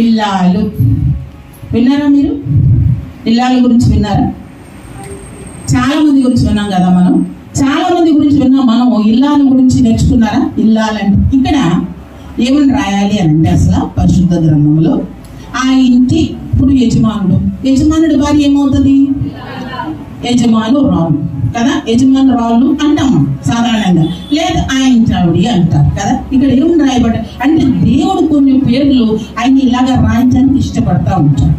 ఇల్లాలు. విన్నారా మీరు? ఇల్లాల గురించి విన్నారా? చాలా మంది గురించి విన్నాం కదా మనం. చాలా మంది గురించి విన్నాం మనం. ఇల్లాల గురించి నేర్చుకున్నారా? ఇల్లాలంటే ఇక్కడ ఏమని రాయాలి అని అంటే అసలు పరిశుద్ధ గ్రంథంలో ఆ ఇంటి ఇప్పుడు యజమానుడి భార్య ఏమవుతుంది? యజమానురాలు కదా. యజమానురాలు అంటాం సాధారణంగా, లేదా ఆ ఇంటి ఆవిడ అంటారు కదా. ఇక్కడ ఏమని రాయబడ్డ అంటే దేవుడు కొన్ని పేర్లు ఆయన ఇలాగా రాయించడానికి ఇష్టపడతా ఉంటారు.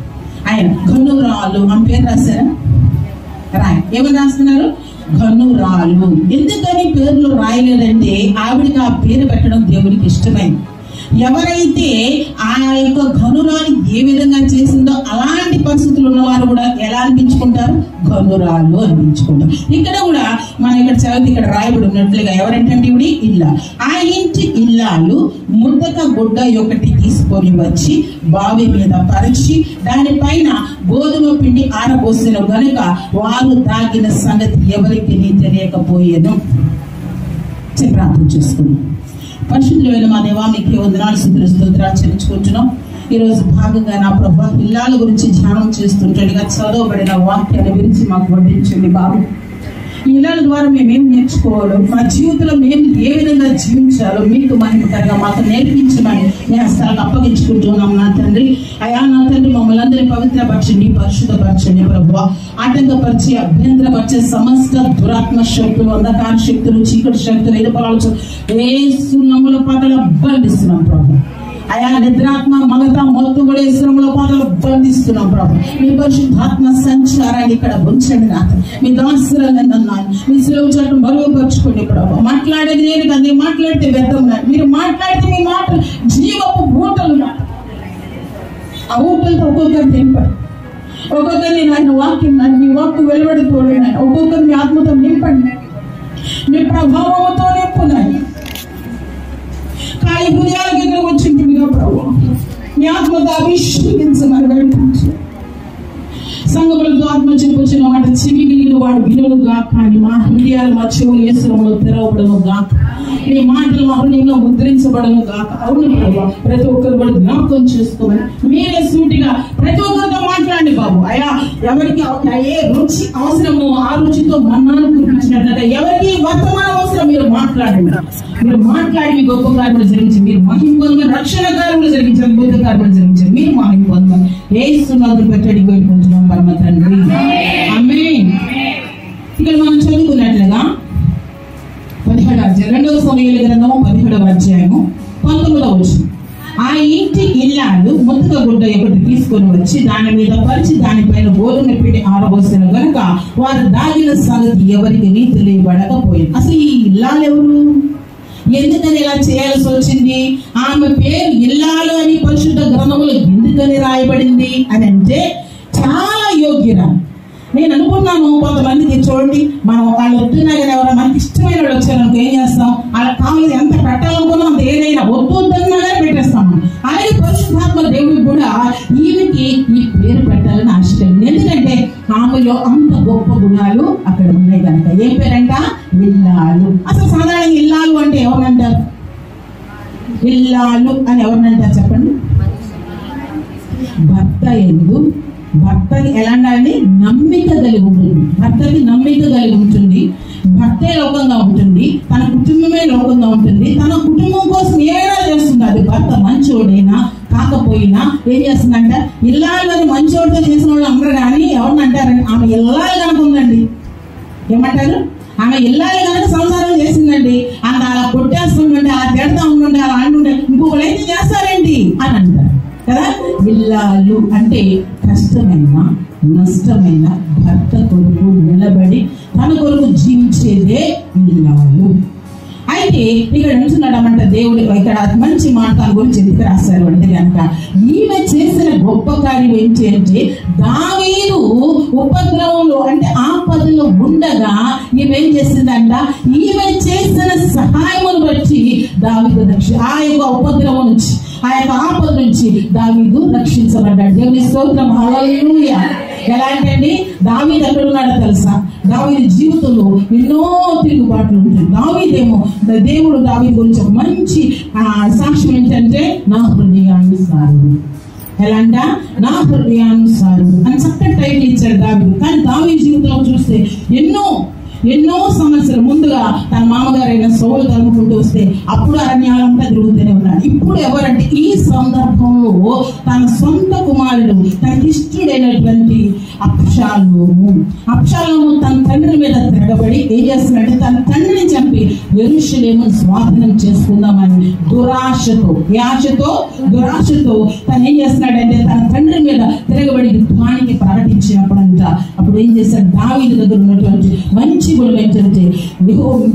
ఆయన ఘనురాలు అని పేరు రాశారా? ఏమని రాస్తున్నారు? ఘనురాలు. ఎందుకని పేర్లు రాయలేదంటే ఆవిడికి ఆ పేరు పెట్టడం దేవుడికి ఇష్టమైంది. ఎవరైతే ఆ యొక్క ఘనురాలు ఏ విధంగా చేసిందో అలాంటి పరిస్థితులు ఉన్నవారు కూడా ఎలా అనిపించుకుంటారు? ఘనురాలు అనిపించుకుంటారు. ఇక్కడ కూడా మనం ఇక్కడ చదివితే ఇక్కడ రాయబడి ఉన్నట్లుగా ఎవరంటే ఇవిడి ఇల్లా. ఆ ఇంటి ఇల్లాలు ముద్దక గుడ్డ ఒకటి తీసుకొని వచ్చి బావి మీద పరిచి దానిపైన గోధుమ పిండి ఆరబోసిన గనుక వారు తాగిన సంగతి ఎవరికి తెలియకపోయేను. ప్రార్థన చేసుకున్నాం. పరిశుద్ధులైన మా దేవా, మీకు వందనాలు, స్తుతులు చెల్లించుకుంటున్నాం. ఈరోజు భాగంగా నా ప్రభు ఇల్లాల గురించి ధ్యానం చేస్తుంటేగా చదవబడిన వాక్యాల గురించి మాకు వడ్డించండి బాబు. ఈ ఇల్లాల ద్వారా మేమేం నేర్చుకోవాలో, మా జీవితంలో మేము ఏ విధంగా జీవించాలో మీకు మహిమకరంగా మాకు నేర్పించమని నేను స్థలాన్ని అప్పగించుకుంటున్నాం నా తండ్రి. అయా నా తండ్రి, మమ్మల్ని అందరినీ పవిత్రపరచండి, పరిశుద్ధపరచండి ప్రభు. ఆటంకపరిచి అభ్యంతరపరిచే సమస్త దురాత్మ శక్తులు, అంధకార శక్తులు, చీకటి శక్తులు, ఎదుపరాలు యేసు నామములో పాటలు బంధిస్తున్నాం ప్రభు. అయా నిద్రాత్మ మగత మొత్తం కూడా యేసునామములో పాటలు బంధిస్తున్నాం ప్రభు. మీ పరిశుద్ధాత్మ సంచారాన్ని ఇక్కడ ఉంచండి నాథ. మీ దాసులను మీ సెలవు చోటు మరుగుపరుచుకోండి ప్రభు. మాట్లాడేది నేను కదా, నేను మాట్లాడితే వ్యర్థం నాడు. మీరు మాట్లాడితే మీ మాటలు జీవపు ఊటలు నాడు. ఆ ఊటలతో ఒక్కొక్కరు నింపండి. ఒక్కొక్కరిని ఆయన వాక్యం నాడు, మీ వాక్కు వెలువడిపోండి నాయన. ఒక్కొక్కరు మీ ఆత్మతో నింపండి, మీ ప్రభావంతో నింపున్నాయి. ఖాళీ హృదయాలకి ఎక్కడ వచ్చింటుందిగా ప్రభు, మీ ఆత్మతో అభిషేకించమని వెళ్ళించు. సంగములతో ఆత్మ చెప్పొచ్చిన మాట చెవిగిలిగిన వాడు వినులుగా, కానీ మా హృదయాలు మా చెవులు యేసునామములో తెరవబడను గాక. ఈ మాటలు మా హృదయంలో ముద్రించబడను గాక. అవును ప్రభు, ప్రతి ఒక్కరు కూడా జ్ఞాపకం చేసుకోమని మీరే సూటిగా ప్రతి ఒక్కరితో మాట్లాడండి బాబు. అయా ఎవరికి ఏ రుచి అవసరమో ఆ రుచితో మన్నాను కురిపించినట్లయితే ఎవరికి వర్తమానం అవసరం మీరు మాట్లాడండి. మీరు మాట్లాడి మీ గొప్ప కార్యములు జరిగించి మీరు మహిమ పొందమని, రక్షణ కార్యములు జరిగించి అద్భుత కార్యములు జరిగించారు మీరు మహిమ పొందమని యేసునామములో పెట్టడి వేడుకుంటున్నాం పరమ తండ్రి. ఆమేన్. ఇక్కడ మనం చదువుకున్నట్లుగా 2వ సమూయేలు గ్రంథము 17వ అధ్యాయము 19వ వచనం. ఆ ఇంటి ఇల్లాలు ముద్దక గుడ్డ ఒకటి తీసుకొని వచ్చి దాని మీద పరిచి దానిపైన గోధుమ పిండి ఆరబోసిన గనుక వారు దాగిన సంగతి ఎవరికి తెలియబడకపోయింది. అసలు ఈ ఇల్లాలు ఎవరు? ఎందుకని ఇలా చేయాల్సి వచ్చింది? ఆమె పేరు ఇల్లాలు అని పరిశుద్ధ గ్రంథములో ఎందుకని రాయబడింది అని అంటే చాలా యోగ్యురాలు. నేను అనుకున్నాను కొంతమందికి చూడండి, మనం వాళ్ళు వద్దున్నా కానీ ఎవరైనా మనకి ఇష్టమైన వాళ్ళు వచ్చారనుకో ఏం చేస్తాం? వాళ్ళకి కావాలి ఎంత పెట్టాలనుకున్నాం అంత ఏదైనా వద్దున్నా కానీ పెట్టేస్తాం. అలాగే పరిశుద్ధాత్మ దేవుడికి కూడా ఈమెకి ఈ పేరు పెట్టాలని ఆశ కలిగింది. ఎందుకంటే ఆమెలో అంత గొప్ప గుణాలు అక్కడ ఉన్నాయి కనుక. ఏం పేరంట? ఇల్లాలు. అసలు సాధారణంగా ఇల్లాలు అంటే ఎవరినంటారు? ఇల్లాలు అని ఎవరినంటారు చెప్పండి? భర్త ఎందు భర్తకి ఎలాంటి నమ్మిక కలిగి ఉంటుంది. భర్తకి నమ్మిక కలిగి ఉంటుంది. భర్తే లోకంగా ఉంటుంది, తన కుటుంబమే లోకంగా ఉంటుంది. తన కుటుంబం కోసం ఏమైనా చేస్తుంది. అది భర్త మంచోడైనా కాకపోయినా ఏం చేస్తుందంట? ఇల్లాలు అని మంచోడితో చేసిన వాళ్ళు అందరూ కానీ ఎవరిని అంటారండి? ఆమె ఇల్లాలు కనుక ఉందండి, ఏమంటారు? ఆమె ఇల్లాలు కనుక సంసారం చేసిందండి, అంత అలా కొట్టేస్తుందండి, అలా తిడతా ఉండండి, అలా అంటుండే ఇంకొకరు అయితే చేస్తారేంటి అని అంటారు కదా. ఇల్లాలు అంటే కష్టమైన నష్టమైన భర్త కొరకు నిలబడి తన కొరకు జీవించేదే ఇల్లాలు. అయితే ఇక్కడ నిల్చున్నాడమంట దేవుడు. ఇక్కడ మంచి మాట తన గురించి ఎందుకు రాశారు అంటే కనుక ఈమె చేసిన గొప్ప కార్యం ఏంటి అంటే దావీదు ఉపద్రవంలో అంటే ఆపదలో ఉండగా ఈమె ఏం చేసిందంట? ఈమె చేసిన సహాయమును బట్టి దావీదు ఆ యొక్క ఉపద్రవం నుంచి, ఆ యొక్క ఆపద నుంచి దావీదు రక్షించబడ్డాడు. దేవుని స్తోత్రం, హల్లెలూయా. ఎలాంటి దావీదు ఎక్కడ ఉన్నాడో తెలుసా? దావీదు జీవితంలో ఎన్నో తిరుగుబాట్లు ఉంటుంది. దావీదేమో దేవుడు దావీదు గురించి ఒక మంచి సాక్ష్యం ఏంటంటే నా హృదయాన్ని సారు. ఎలా అంట? నా హృదయానుసారం అని చక్కటి టైటిల్ ఇచ్చాడు దావీదు. కానీ దావీదు జీవితంలో చూస్తే ఎన్నో సమస్యలు. ముందుగా తన మామగారైన సౌలు తరుముకుంటూ వస్తే అప్పుడు అరణ్యాలంతా తిరుగుతూనే ఉన్నాడు. ఇప్పుడు ఎవరంటే ఈ సందర్భంలో తన సొంత కుమారుడు, తనకిష్టుడైనటువంటి అబ్షాలోము తన తండ్రి మీద తిరగబడి ఏం చేస్తున్నాడంటే తన తండ్రిని చంపి యెరూషలేమును స్వాధీనం చేసుకుందామని దురాశతో తను ఏం చేస్తున్నాడంటే తన తండ్రి మీద తిరగబడి యుద్ధానికి ప్రకటించినప్పుడంట అప్పుడు ఏం చేశాడు? దావీదు దగ్గర ఉన్నటువంటి మంచి గుడి ఏంటంటే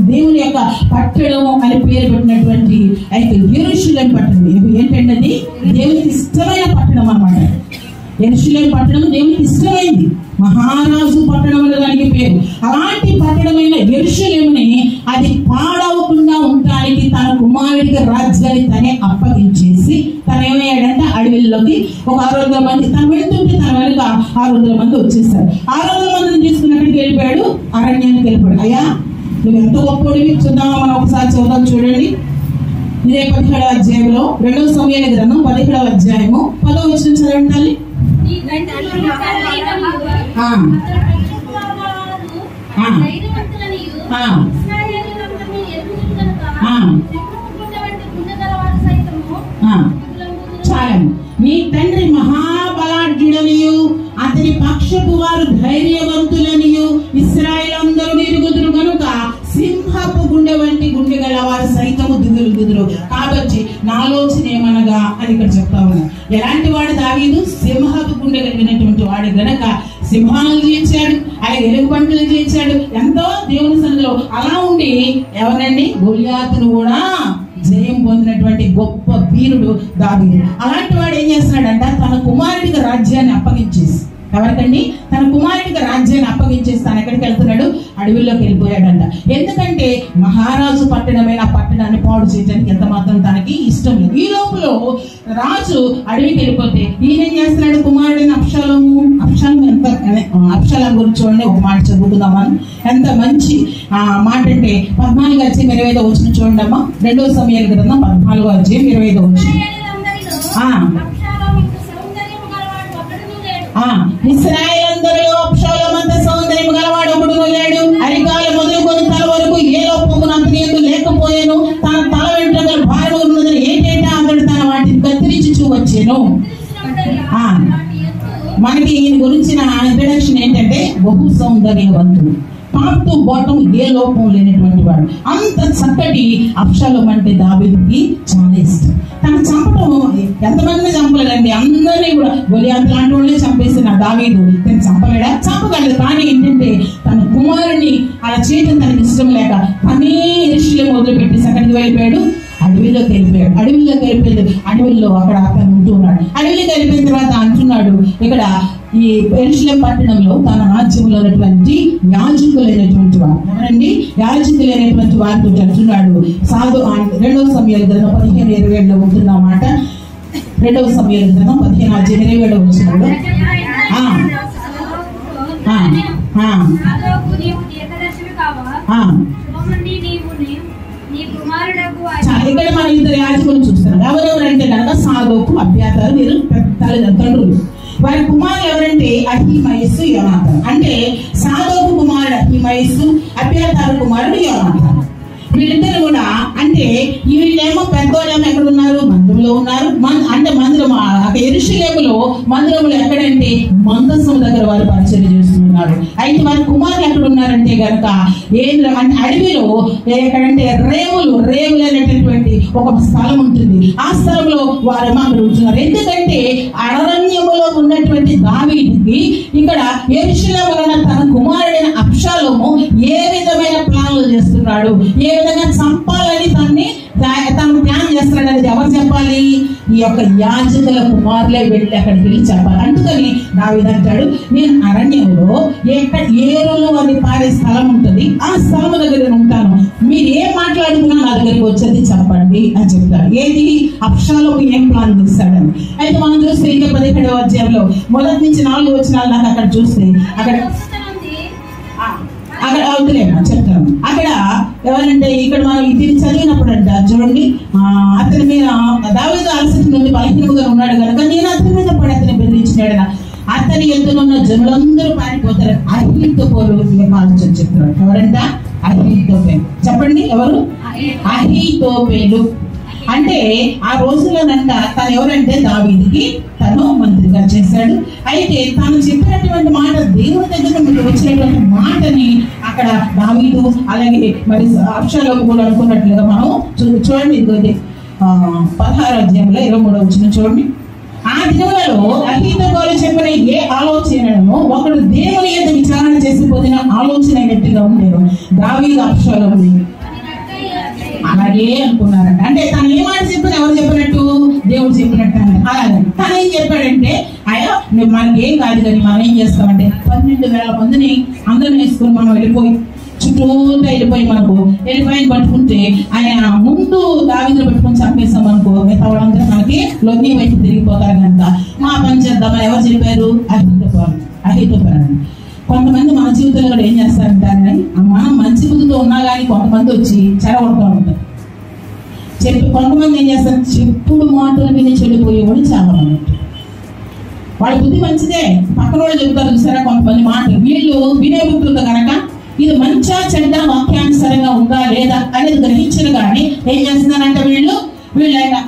దేవుని యొక్క పట్టణం అని పేరు పెట్టినటువంటి అయితే యెరూషలేము పట్టణం. ఏంటంటే దేవునికి ఇష్టమైన పట్టణం అన్నమాట. యెరూషలేము పట్టణం దేవునికి ఇష్టమైంది. మహారాజు పట్టణం అనే దానికి పేరు. అలాంటి పట్టణమైన యెరూషలేముని అది పాడవకుండా ఉండడానికి తన కుమారుడికి రాజ్యాన్ని తనే అప్పగించేసి తను ఏమయ్యాడంటే అడవిలోకి ఒక 600 మంది తను వెళ్తుంటే తన వెనుక 600 మంది వచ్చేసారు. 600 మందిని తీసుకుని అక్కడికి వెళ్ళిపోయాడు, అరణ్యానికి వెళ్ళిపోయాడు. అయ్యా నువ్వు ఎంత గొప్పడివి చూద్దామా? మనం ఒకసారి చూద్దాం. చూడండి, ఇదే 17వ అధ్యాయంలో 2వ సమూయేలు గ్రంథం 17వ అధ్యాయము 10వ వచనం చదవండి. చాలండి. నీ తండ్రి మహాబలాఢ్యుడనియు అతని పక్షపు వారు ధైర్యవంతులనియు ఇశ్రాయేలు అందరూ ఎరుగుదురు కనుక సింహపు గుండె వంటి గుండె గల వారు సైతము దిగులు. కాబట్టి నా ఆలోచన ఏమనగా అని ఇక్కడ చెప్తా ఉన్నా. ఎలాంటి వాడు దావీదు? సింహపు గుండె కలిగినటువంటి వాడు గనక సింహాలను జయించాడు, ఆయన ఎలుగుబంటులు జయించాడు, ఎంతో దేవుని సన్నిధిలో. అలా ఉండి ఎవరండి? గొలియాతును కూడా జయం పొందినటువంటి గొప్ప వీరుడు దావీదు. అలాంటి వాడు ఏం చేస్తున్నాడంట? తన కుమారుడికి రాజ్యాన్ని అప్పగించేసి, ఎవరికండి? తన కుమారుడికి రాజ్యాన్ని అప్పగించేసి తను ఎక్కడికి వెళ్తున్నాడు? అడవిలోకి వెళ్ళిపోయాడంట. ఎందుకంటే మహారాజు పట్టణమైన పట్టణాన్ని పాడు చేయడానికి ఎంత మాత్రం తనకి ఇష్టం లేదు. ఈ లోపల రాజు అడవికి వెళ్ళిపోతే ఈయన ఏం చేస్తున్నాడు? కుమారుడైన అబ్షాలోము గురించి చూడండి. ఒక మాట చదువుకుందామని. ఎంత మంచి మాట అంటే 14వ అధ్యాయం 25వ వచనం చూడండి అమ్మా. 2వ సమూయేలు గ్రంథం 14వ అధ్యాయం 25వ వచనం. ఇశ్రాయేలందరిలో అబ్షాలోము అంత సౌందర్యం గలవాడు ఒకడును లేడు. అరికాలు మొదలుకొని తల వరకు ఏ లోపమున అంతనేందు లేకపోయాను. తన తల వెంట్రుకలు భారం ఉన్నదని ఏటేటా అతడు తన వాటిని కత్తిరించి వచ్చాను. మనకి ఈయన గురించిన ఇంట్రడక్షన్ ఏంటంటే బహు సౌందర్యవంతుడు, టాప్ టు బాటం ఏ లోపం లేనటువంటి వాడు. అంత చక్కటి అబ్షాలోము అంటే దావీదుకి చాలా ఇష్టం. తను చంపడం ఎంతమందిని చంపలేదండి, అందరినీ కూడా. గొలియాతు లాంటి వాళ్ళే చంపేసిన దావీదు తను చంపలేడా? చంపగలదు. కానీ ఏంటంటే తన కుమారుని అలా చేయడం తనకి ఇష్టం లేక తనే యెరూషలేము మొదలుపెట్టేసి అక్కడికి వెళ్ళిపోయాడు, అడవిలోకి వెళ్ళిపోయాడు. అడవిలో అక్కడ అతను ఉంటూ ఉన్నాడు. అడవిలోకి వెళ్ళిపోయిన తర్వాత అంటున్నాడు ఇక్కడ ఈ యెరూషలేము పట్టణంలో తన రాజ్యంలో ఉన్నటువంటి యాజకులైనటువంటి వారు ఎవరండి? యాజకులైనటువంటి వారితో అంటున్నాడు. 2వ సమూయేలు గ్రంథం 15:27 ఉంటుందన్నమాట. 2వ సమూయేలు గ్రంథం 15:27 వచ్చినాడు. ఇక్కడ మనం ఇద్దరు యాజకులు చూస్తున్నాం. ఎవరెవరంటే కనుక సాదోకు, అబ్యాతారు, వీరు తల్లిదండ్రులు. వారి కుమారులు ఎవరంటే అహీమయస్సు, యోనాతాను. అంటే సాదోకు కుమారుడు అహీమయస్సు, అబ్యాతారు కుమారుడు యోనాతాను. వీళ్ళిద్దరు కూడా అంటే వీళ్ళేమో పెద్దోళ్ళేమో ఎక్కడ ఉన్నారు? మందిరంలో ఉన్నారు. అంటే మందిరం యెరూషలేములో మందిరంలో ఎక్కడంటే మందసం దగ్గర వారు పరిచయం చేస్తున్నారు. అయితే వారి కుమారులు ఎక్కడ ఉన్నారంటే కనుక అంటే అడవిలో ఎక్కడంటే రేవులు అనేటటువంటి ఒక స్థలం ఉంటుంది. ఆ స్థలంలో వారేమో అక్కడ ఉంటున్నారు. ఎందుకంటే అరణ్యములో ఉన్నటువంటి దావీదుకి ఇక్కడ యెరూషలేములో తన కుమారుడైన అబ్షాలోము ఏ విధమైన ప్లాన్లు చేస్తున్నాడు, ఏ విధంగా చంపాలని తను ప్లాన్ చేస్తున్నాడు అనేది ఎవరు చెప్పాలి? ఈ యొక్క యాజకుల కుమారులే వెళ్ళి అక్కడికి వెళ్ళి చెప్పాలి. అందుకని దావీదు అంటాడు, నేను అరణ్యంలో ఏరులు అని పారే స్థలం ఉంటుంది, ఆ స్థలం దగ్గర ఉంటాను, మీరు ఏం మాట్లాడుకున్నా నా దగ్గరికి వచ్చేది చెప్పండి అని చెప్తాడు. ఏది? అబ్షాలోము ఏం ప్లాన్ చేస్తాడని. అయితే మనం చూస్తే ఇంకా 17వ అధ్యాయంలో 1 నుంచి 4 వచనాలు నాకు అక్కడ చూస్తే అక్కడ అవుతులేమా చెప్తాను. అక్కడ ఎవరంటే ఇక్కడ మనం ఇది చదివినప్పుడు అంట చూడండి, అతని మీద దావీదు అలసట నుండి బలహీనంగా ఉన్నాడు కనుక నేను అతని మీద కదా, అతని ఎదురున్న జనులందరూ పారిపోతారు. అహీతోపెలు ఆలోచన చెప్తున్నాడు. ఎవరంట? అహీతోపెలు. చెప్పండి ఎవరు? అహీతోపెలు. అంటే ఆ రోజుల్లోనంట తను ఎవరంటే దావీదుకి తను మంత్రిగా చేశాడు. అయితే తాను చెప్పినటువంటి మాట దేవుని దగ్గర నుండి వచ్చినటువంటి మాటని అక్కడ దావీదు అలాగే మరి అబ్షాలోము కూడా అనుకున్నట్లుగా మనం చూడండి. ఇదిగోది 16వ అధ్యాయంలో 23వ వచనం చూడండి. ఆ దినములలో అహీతోపెలు చెప్పిన ఏ ఆలోచనను ఒకడు దేవుని యొక్క విచారణ చేసిపోతున్న ఆలోచన అయినట్టుగా ఉండేను. దావీదు అబ్షాలోముని అలాగే అనుకున్నారంట. అంటే తను ఏ మాట చెప్పిన ఎవరు చెప్పినట్టు? దేవుడు చెప్పినట్టు. అంటే అలాగే తను ఏం చెప్పాడంటే, అయ్యా మనకి ఏం కాదు కానీ మనం ఏం చేస్తామంటే 12,000 మందిని అందరిని వేసుకుని మనం వెళ్ళిపోయి చుట్టూతా వెళ్ళిపోయి పట్టుకుంటే ఆయన ముందు దావీదుని పట్టుకుని చంపేస్తాం అనుకో, మిగతా వాళ్ళందరూ మనకి లొంగి వైపు తిరిగిపోతారు కనుక మా పని చేద్దామని ఎవరు చెప్పారు? అహీతోపెలు. కొంతమంది మన జీవితంలో కూడా ఏం చేస్తారంటే, మనం మంచి బుద్ధితో ఉన్నా కానీ కొంతమంది వచ్చి చెడగొడుతూ ఉంటారు. కొంతమంది ఏం చేస్తారు? చెప్పుడు మాటలు విని చెడిపోయేవాడు చాలా మంది. వాళ్ళ బుద్ధి మంచిదే, పక్కన వాళ్ళు చెబుతారు చూసారా కొంతమంది మాటలు, వీళ్ళు వినే బుద్ధి ఉంది కనుక ఇది మంచిగా చెడ్డ వాక్యానుసారంగా ఉందా లేదా అనేది గ్రహించరు. కానీ ఏం చేస్తున్నారంటే వీళ్ళు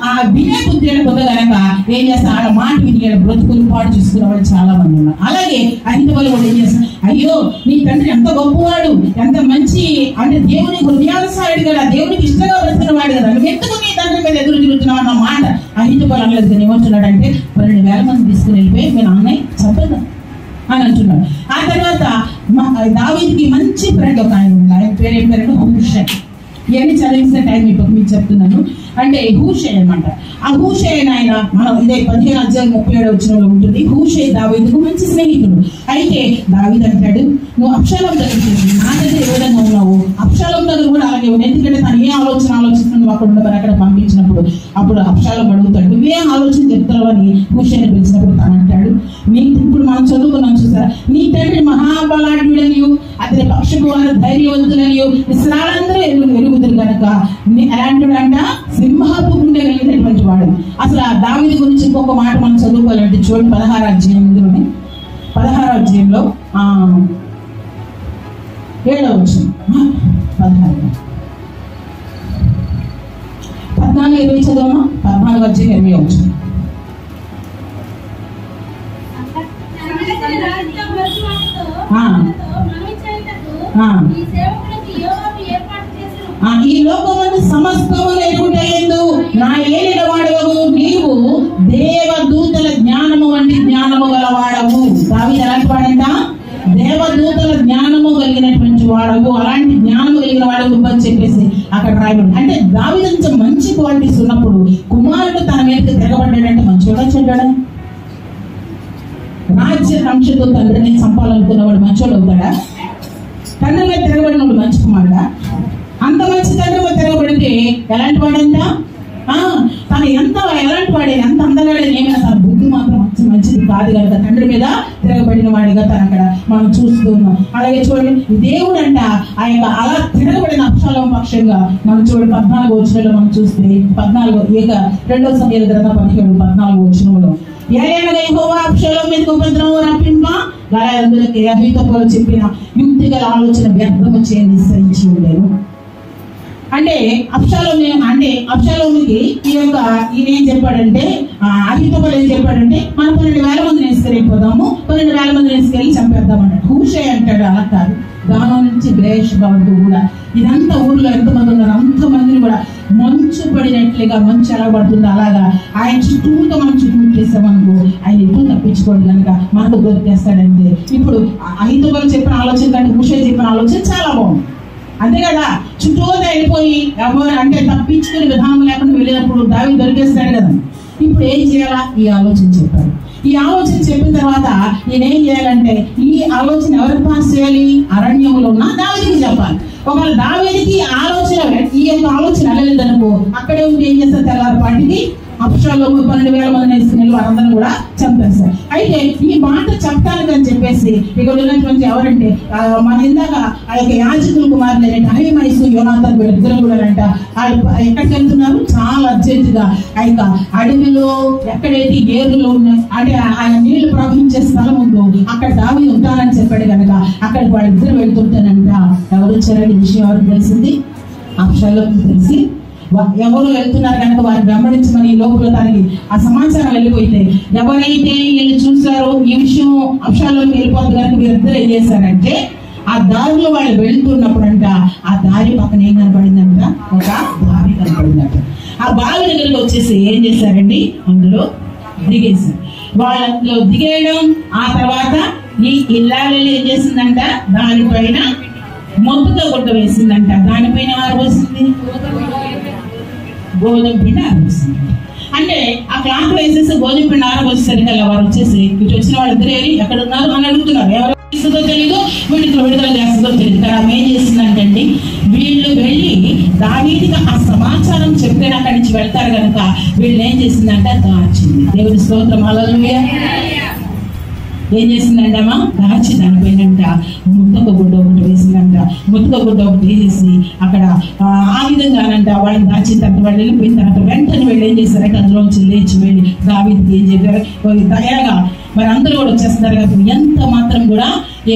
ఆ వినే బుద్ధి పొంద కనుక ఏం చేస్తారు? వాళ్ళ మాట విని బ్రతుకులు పాటు చూసుకునే వాళ్ళు చాలా మంది ఉన్నారు. అలాగే అహీతోపెలు కూడా ఏం చేస్తారు? అయ్యో నీ తండ్రి ఎంత గొప్పవాడు, ఎంత మంచి, అంటే దేవుని హృదయానుసారుడు కదా, దేవునికి ఇష్టంగా బ్రతుకున్న వాడు కదా, నువ్వు ఎందుకు నీ తండ్రి మీద ఎదురు తిరుగుతున్నావు అన్న మాట అహీతోపెలు అనలేదు. కానీ ఏమంటున్నాడంటే 12,000 మంది తీసుకుని వెళ్ళిపోయి మీ నాన్నని చంపేద్దాం అని అంటున్నాడు. ఆ తర్వాత దావీదుకి మంచి ఫ్రెండ్ ఒక ఆయన ఉంది. ఆయన పేరు ఏం పేరు? హూషై. ఇవన్నీ చదివించిన టైం ఇప్పుడు మీకు చెప్తున్నాను. అంటే హూషై అనమాట. ఆ హూషై ఆయన మనం ఇదే 15వ అధ్యాయం 37వ వచనంలో ఉంటుంది. హూషై దావీదుకు మంచి స్నేహితుడు. అయితే దావీదు అంటాడు, నువ్వు అబ్షాలోము దగ్గరికి నా దగ్గర ఏ విధంగా ఉన్నావు, అబ్షాలోము దగ్గర కూడా అలాగే ఉంది. ఎందుకంటే తను ఏ ఆలోచిస్తున్నావు అక్కడ ఉండమని అక్కడ పంపించినప్పుడు అప్పుడు అబ్షాలోము అడుగుతాడు, నువ్వే ఆలోచన చెప్తావు అని హూషైని పిలిచినప్పుడు తను అంటాడు, ఇప్పుడు మనం చదువుకున్నాం చూసారా, నీ తండ్రి మహాబలాఢ్యుడనియు అతని పక్షపు వారు ధైర్యవంతులనియు ఇశ్రాయేలందరూ ఎరుగుదురు కనుక ఎలాంటివాడంట? సింహపు గుండె కలిగినటువంటి వాడు. అసలు ఆ దావీదు గురించి ఇంకొక మాట మనం చదువుకోవాలంటే చూడండి 16వ అధ్యాయంలోనే 16వ అధ్యాయంలో 7వ వచనం 14-20 చదవమా? 14వ అధ్యాయం 20వ వచనం. ఈ లోకమందు సమస్తము ఎరుగుటయందు నా ఏలిన వాడవు నీవు దేవదూతల జ్ఞానము వంటి జ్ఞానము గలవాడవు. దావీదు ఎలాంటి వాడంట? దేవదూతల జ్ఞానము కలిగినటువంటి వాడవు, అలాంటి జ్ఞానము కలిగిన వాడవు అని చెప్పేసి అక్కడ రాయబడి. అంటే దావీదు మంచి క్వాలిటీస్ ఉన్నప్పుడు కుమారుడు తన మీదకి తిరగబడ్డాడంటే మంచివాడా చెడ్డాడా? రాజ్య అంశతో తండ్రిని చంపాలనుకున్నవాడు మంచోడు అవుతాడా? తండ్రి మీద తిరగబడినవాడు మంచి కుమారుడా? అంత మంచి తండ్రి మీద తిరగబడితే ఎలాంటి వాడంట? తను ఎలాంటి వాడే, ఎంత అందగాడని ఏమైనా తన బుద్ధి మాత్రం మంచిది కాదు కనుక తండ్రి మీద తిరగబడిన వాడిగా తను అక్కడ మనం చూస్తున్నాం. అలాగే చూడండి దేవుడు అంట ఆ యొక్క అలా తిరగబడిన అబ్షాలోము పక్షంగా మనం చూడండి 14వ వచనంలో మనం చూస్తే 2వ సమూయేలు గ్రంథం 17-14వ వచనంలో యెహోవా అబ్షాలోము మీదకి ఉపద్రవము రప్పింప గాయాలందరికీ అహీతోపెలు చెప్పిన యుక్తి గల ఆలోచన వ్యర్థము చేయని నిశ్చయించి ఉండేను. అంటే అబ్షాలోముకి ఈయన ఏం చెప్పాడంటే, అహీతోపెలు ఏం చెప్పాడంటే మనం 12,000 మందిని వేసుకెళ్ళిపోదాము, 12,000 మందిని వేసుకెళ్ళి చంపేద్దాం అన్నాడు. హూషై అంటాడు అలా కాదు, దానం నుంచి బేషబాబు కూడా ఇదంతా ఊర్లో ఎంతమంది ఉన్నారు అంతమందిని కూడా మంచు పడినట్లుగా మంచు ఎలా పడుతుంది అలాగా ఆయన చుట్టూతో మనం చుట్టూ చేసామనుకో ఆయన ఎప్పుడు తప్పించుకోండి కనుక మనకు దొరికేస్తాడంటే. ఇప్పుడు అహీతోపెలు చెప్పిన ఆలోచన కంటే హూషై చెప్పిన ఆలోచన చాలా బాగుంది, అంతే కదా. చుట్టూతో వెళ్ళిపోయి అంటే తప్పించుకునే విధానం లేకుండా వెళ్ళినప్పుడు దావీదు దొరికేస్తాడు కదా. ఇప్పుడు ఏం చేయాలా? ఈ ఆలోచన చెప్పారు. ఈ ఆలోచన చెప్పిన తర్వాత ఈయన ఏం చేయాలంటే ఈ ఆలోచన ఎవరికి పాస్ చేయాలి? అరణ్యంలో ఉన్న దావీదుకి చెప్పాలి. ఒకవేళ దావీదుకి ఈ యొక్క ఆలోచన వెళ్ళలేదనుకో అక్కడే ఉండి ఏం చేస్తారు? తెల్లారిపాటికి అబ్షాలోము 12,000 మంది ఇస్రాయేలు వారందరిని కూడా చంపేస్తారు. అయితే ఈ మాట చెప్పడానికి అని చెప్పేసి ఇక్కడ ఉన్నటువంటి ఎవరంటే మన ఇందాక ఆ యొక్క యాజకుల కుమారులు అహీమైసు యోనాతాను వీళ్ళిద్దరు కూడా అంట ఎక్కడికి వెళ్తున్నారు, చాలా అర్జెంటుగా ఆ యొక్క అడవిలో ఎక్కడైతే ఏరులు ఉన్నాయి అంటే ఆయన నీళ్లు ప్రవహించే స్థలం ఉందో అక్కడ దావీదు ఉంటానని చెప్పాడు కనుక అక్కడికి వాళ్ళిద్దరు వెళ్తుంటానంట. ఎవరు వచ్చారని విషయం ఎవరికి తెలిసింది? అబ్షాలోముకు తెలిసి ఎవరు వెళ్తున్నారు కనుక వారిని వెంబడించమని లోపల తనకి ఆ సమాచారం వెళ్ళిపోతే ఎవరైతే వీళ్ళు చూసారో ఈ విషయం అబ్షాలోముకు వెళ్ళిపోతుంది కనుక వీరిద్దరు ఏం చేశారంటే ఆ దారిలో వాళ్ళు వెళ్తున్నప్పుడంట ఆ దారి పక్కన ఏం కనపడిందంట, ఒక బావి కనపడిందంట. ఆ బావి దగ్గరికి వచ్చేసి ఏం చేశారండి, అందులో దిగేశారు. వాళ్ళలో దిగేయడం ఆ తర్వాత ఈ ఇల్లాలు ఏం చేసిందంట, దానిపైన మొత్తుతో గుడ్డ వేసిందంట. దానిపైన ఆరబోసింది గోధుమ పిండి ఆరబోసింది. అంటే ఆ క్లాత్ వేసేసి గోధుమ పిండి ఆరబోసేసరికి అలా వారు వచ్చేసి ఇటు వచ్చిన వాళ్ళిద్దరు ఎక్కడ ఉన్నారు అని అడుగుతున్నారు. ఎవరు చేస్తుందో తెలియదు, వీటిలో విడుదల చేస్తుందో తెలియదు. కానీ ఆమె ఏం చేసిందంటండి, వీళ్ళు వెళ్ళి దావీదుకి ఆ సమాచారం చెప్తే అక్కడి నుంచి వెళ్తారు కనుక వీళ్ళు ఏం చేసిందంట, దాచింది. దేవుడి స్తోత్రం, హల్లెలూయా. ఏం చేసిందంటమ్మా, దాచి దానిపోయినంట ముత్తక గుడ్డ ఒకటి వేసిందంట. ముత్తక గుడ్డ ఒకటి వేసేసి అక్కడ ఆ విధంగానంట వాళ్ళని దాచిన తర్వాత వాళ్ళు వెళ్ళిపోయిన తర్వాత వెంటనే వీళ్ళు ఏం చేశారంటే అందులోంచి లేచి వెళ్ళి దావీదుకి ఏం చెప్పారు, దయగా మరి అందరూ కూడా వచ్చేస్తున్నారు కదా, ఎంత మాత్రం కూడా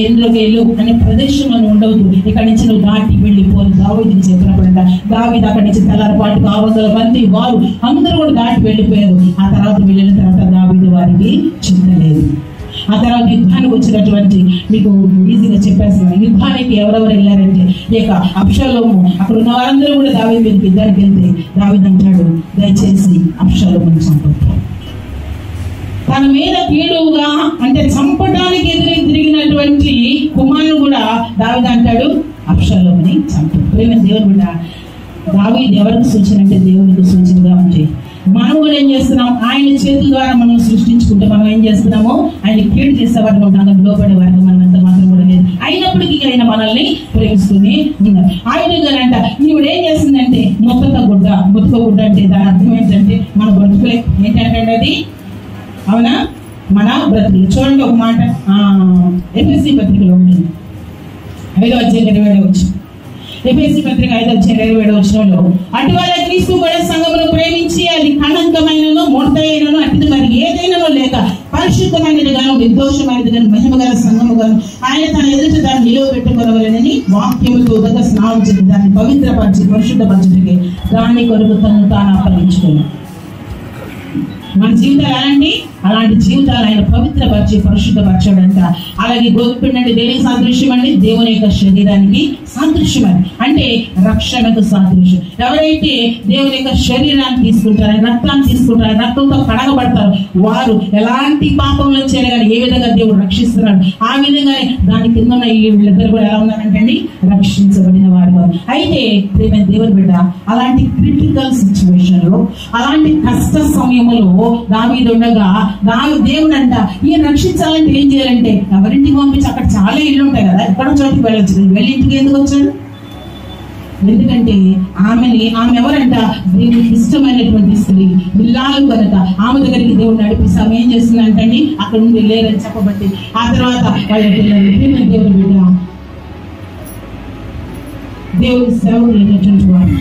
ఎందులోకి వెళ్ళు అనే ప్రదేశంలో ఉండవద్దు, ఇక్కడ నుంచి నువ్వు దాటి వెళ్ళిపోదు దావీదుకి చెప్పినప్పుడంట. దావీదు అక్కడి నుంచి తెల్లారిపాటు 600 మంది వారు అందరూ కూడా దాటి వెళ్ళిపోయారు. ఆ తర్వాత వెళ్ళిన తర్వాత దావీదు వారికి చింతలేదు. ఆ తర్వాత యుద్ధానికి వచ్చినటువంటి మీకు ఈజీగా చెప్పేస్తున్నాను. యుద్ధానికి ఎవరెవరు వెళ్ళారంటే ఇక అబ్షాలోము అక్కడ ఉన్న వారందరూ కూడా దావీదు మీదకి యుద్ధానికి వెళ్తే దావీదు అంటాడు, దయచేసి అబ్షాలోమును చంపొద్దు. తన మీద కీడుగా అంటే చంపడానికి తిరిగినటువంటి కుమారుడు కూడా దావీదు అంటాడు, అబ్షాలోముని చంపొద్దు. ప్రేమ దేవుడు కూడా దావీదు ఎవరికి సూచన అంటే దేవునికి సూచనగా ఉంటాయి. మనం కూడా ఏం చేస్తున్నాం, ఆయన చేతుల ద్వారా మనం సృష్టించుకుంటే మనం ఏం చేస్తున్నామో ఆయన కీడు చేసేవారు ఉంటాం, లోపడే వారికి మనం ఎంత మాత్రం కూడా లేదు. అయినప్పటికీ ఆయన మనల్ని ప్రేమిస్తూనే ఉన్నారు. ఆ విధంగానంట ఈవిడ ఏం చేస్తుందంటే ముత్తక గుడ్డ అంటే దాని అర్థం ఏంటంటే మన బ్రతుకులే ఏంటంటే అది అవునా, మన బ్రతుకులు. చూడండి ఒక మాట ఎఫెసీ పత్రికలో ఉంటుంది 5వ అధ్యాయం 27వ వచనం. ఎఫెసీ పత్రిక 5వ అధ్యాయం 27వ వచనంలో అటువల్ల క్రీస్తు కూడా సంఘమును ప్రేమించి అది కళంకమైనను ముడతైనను అటుది మరి ఏదైనానో లేక పరిశుద్ధమైనది గాను నిర్దోషమైనది గాను మహిమ గల సంఘము గాను ఆయన తన ఎదుట దాన్ని నిలువ పెట్టుకోవాలని వాక్యముతో ఉదక స్నానం చేసి దాన్ని పవిత్రపరిచి పరిశుద్ధపరచుటకి దాని కొరకు తను తాను అప్పగించుకున్నాను. మన జీవితాలు అలాంటి జీవితాలు ఆయన పవిత్రపరిచి పరిశుద్ధపరచాడంట. అలాగే గోధుమపిండి అంటే దేనికి సాదృశ్యం అండి, దేవుని యొక్క శరీరానికి సాదృశ్యం అని, అంటే రక్షణకు సాదృశ్యం. ఎవరైతే దేవుని యొక్క శరీరాన్ని తీసుకుంటారో, రక్తాన్ని తీసుకుంటారో, రక్తంతో కడగబడతారు వారు ఎలాంటి పాపంలో చేరగానే ఏ విధంగా దేవుడు రక్షిస్తున్నాడు ఆ విధంగానే దాని కింద ఉన్న వీళ్ళిద్దరు కూడా ఎలా ఉన్నారంటండి, రక్షించబడిన వారు. అయితే ప్రేమ దేవుని బిడ్డ అలాంటి క్రిటికల్ సిచ్యువేషన్ లో అలాంటి కష్ట సమయంలో దావీదు ఉండగా దేవుడు అంట ఈయన రక్షించాలంటే ఏం చేయాలంటే ఎవరింటికి పంపించి అక్కడ చాలా ఇల్లు ఉంటాయి కదా, ఎక్కడో చోటుకి వెళ్ళొచ్చు, వెళ్ళి ఇంటికి ఎందుకు వచ్చాడు? ఎందుకంటే ఆమె ఎవరంట, దేవుడికి ఇష్టమైనటువంటి స్త్రీ ఇల్లాలు కనుక ఆమె దగ్గరికి దేవుడు నడిపిస్తే ఆమె ఏం చేస్తుందంటండి అక్కడ నుండి లేరని చెప్పబట్టి ఆ తర్వాత వాళ్ళ పిల్లలు దేవుడు బిడ్డ దేవుడి సేవలు లేనటువంటి వారు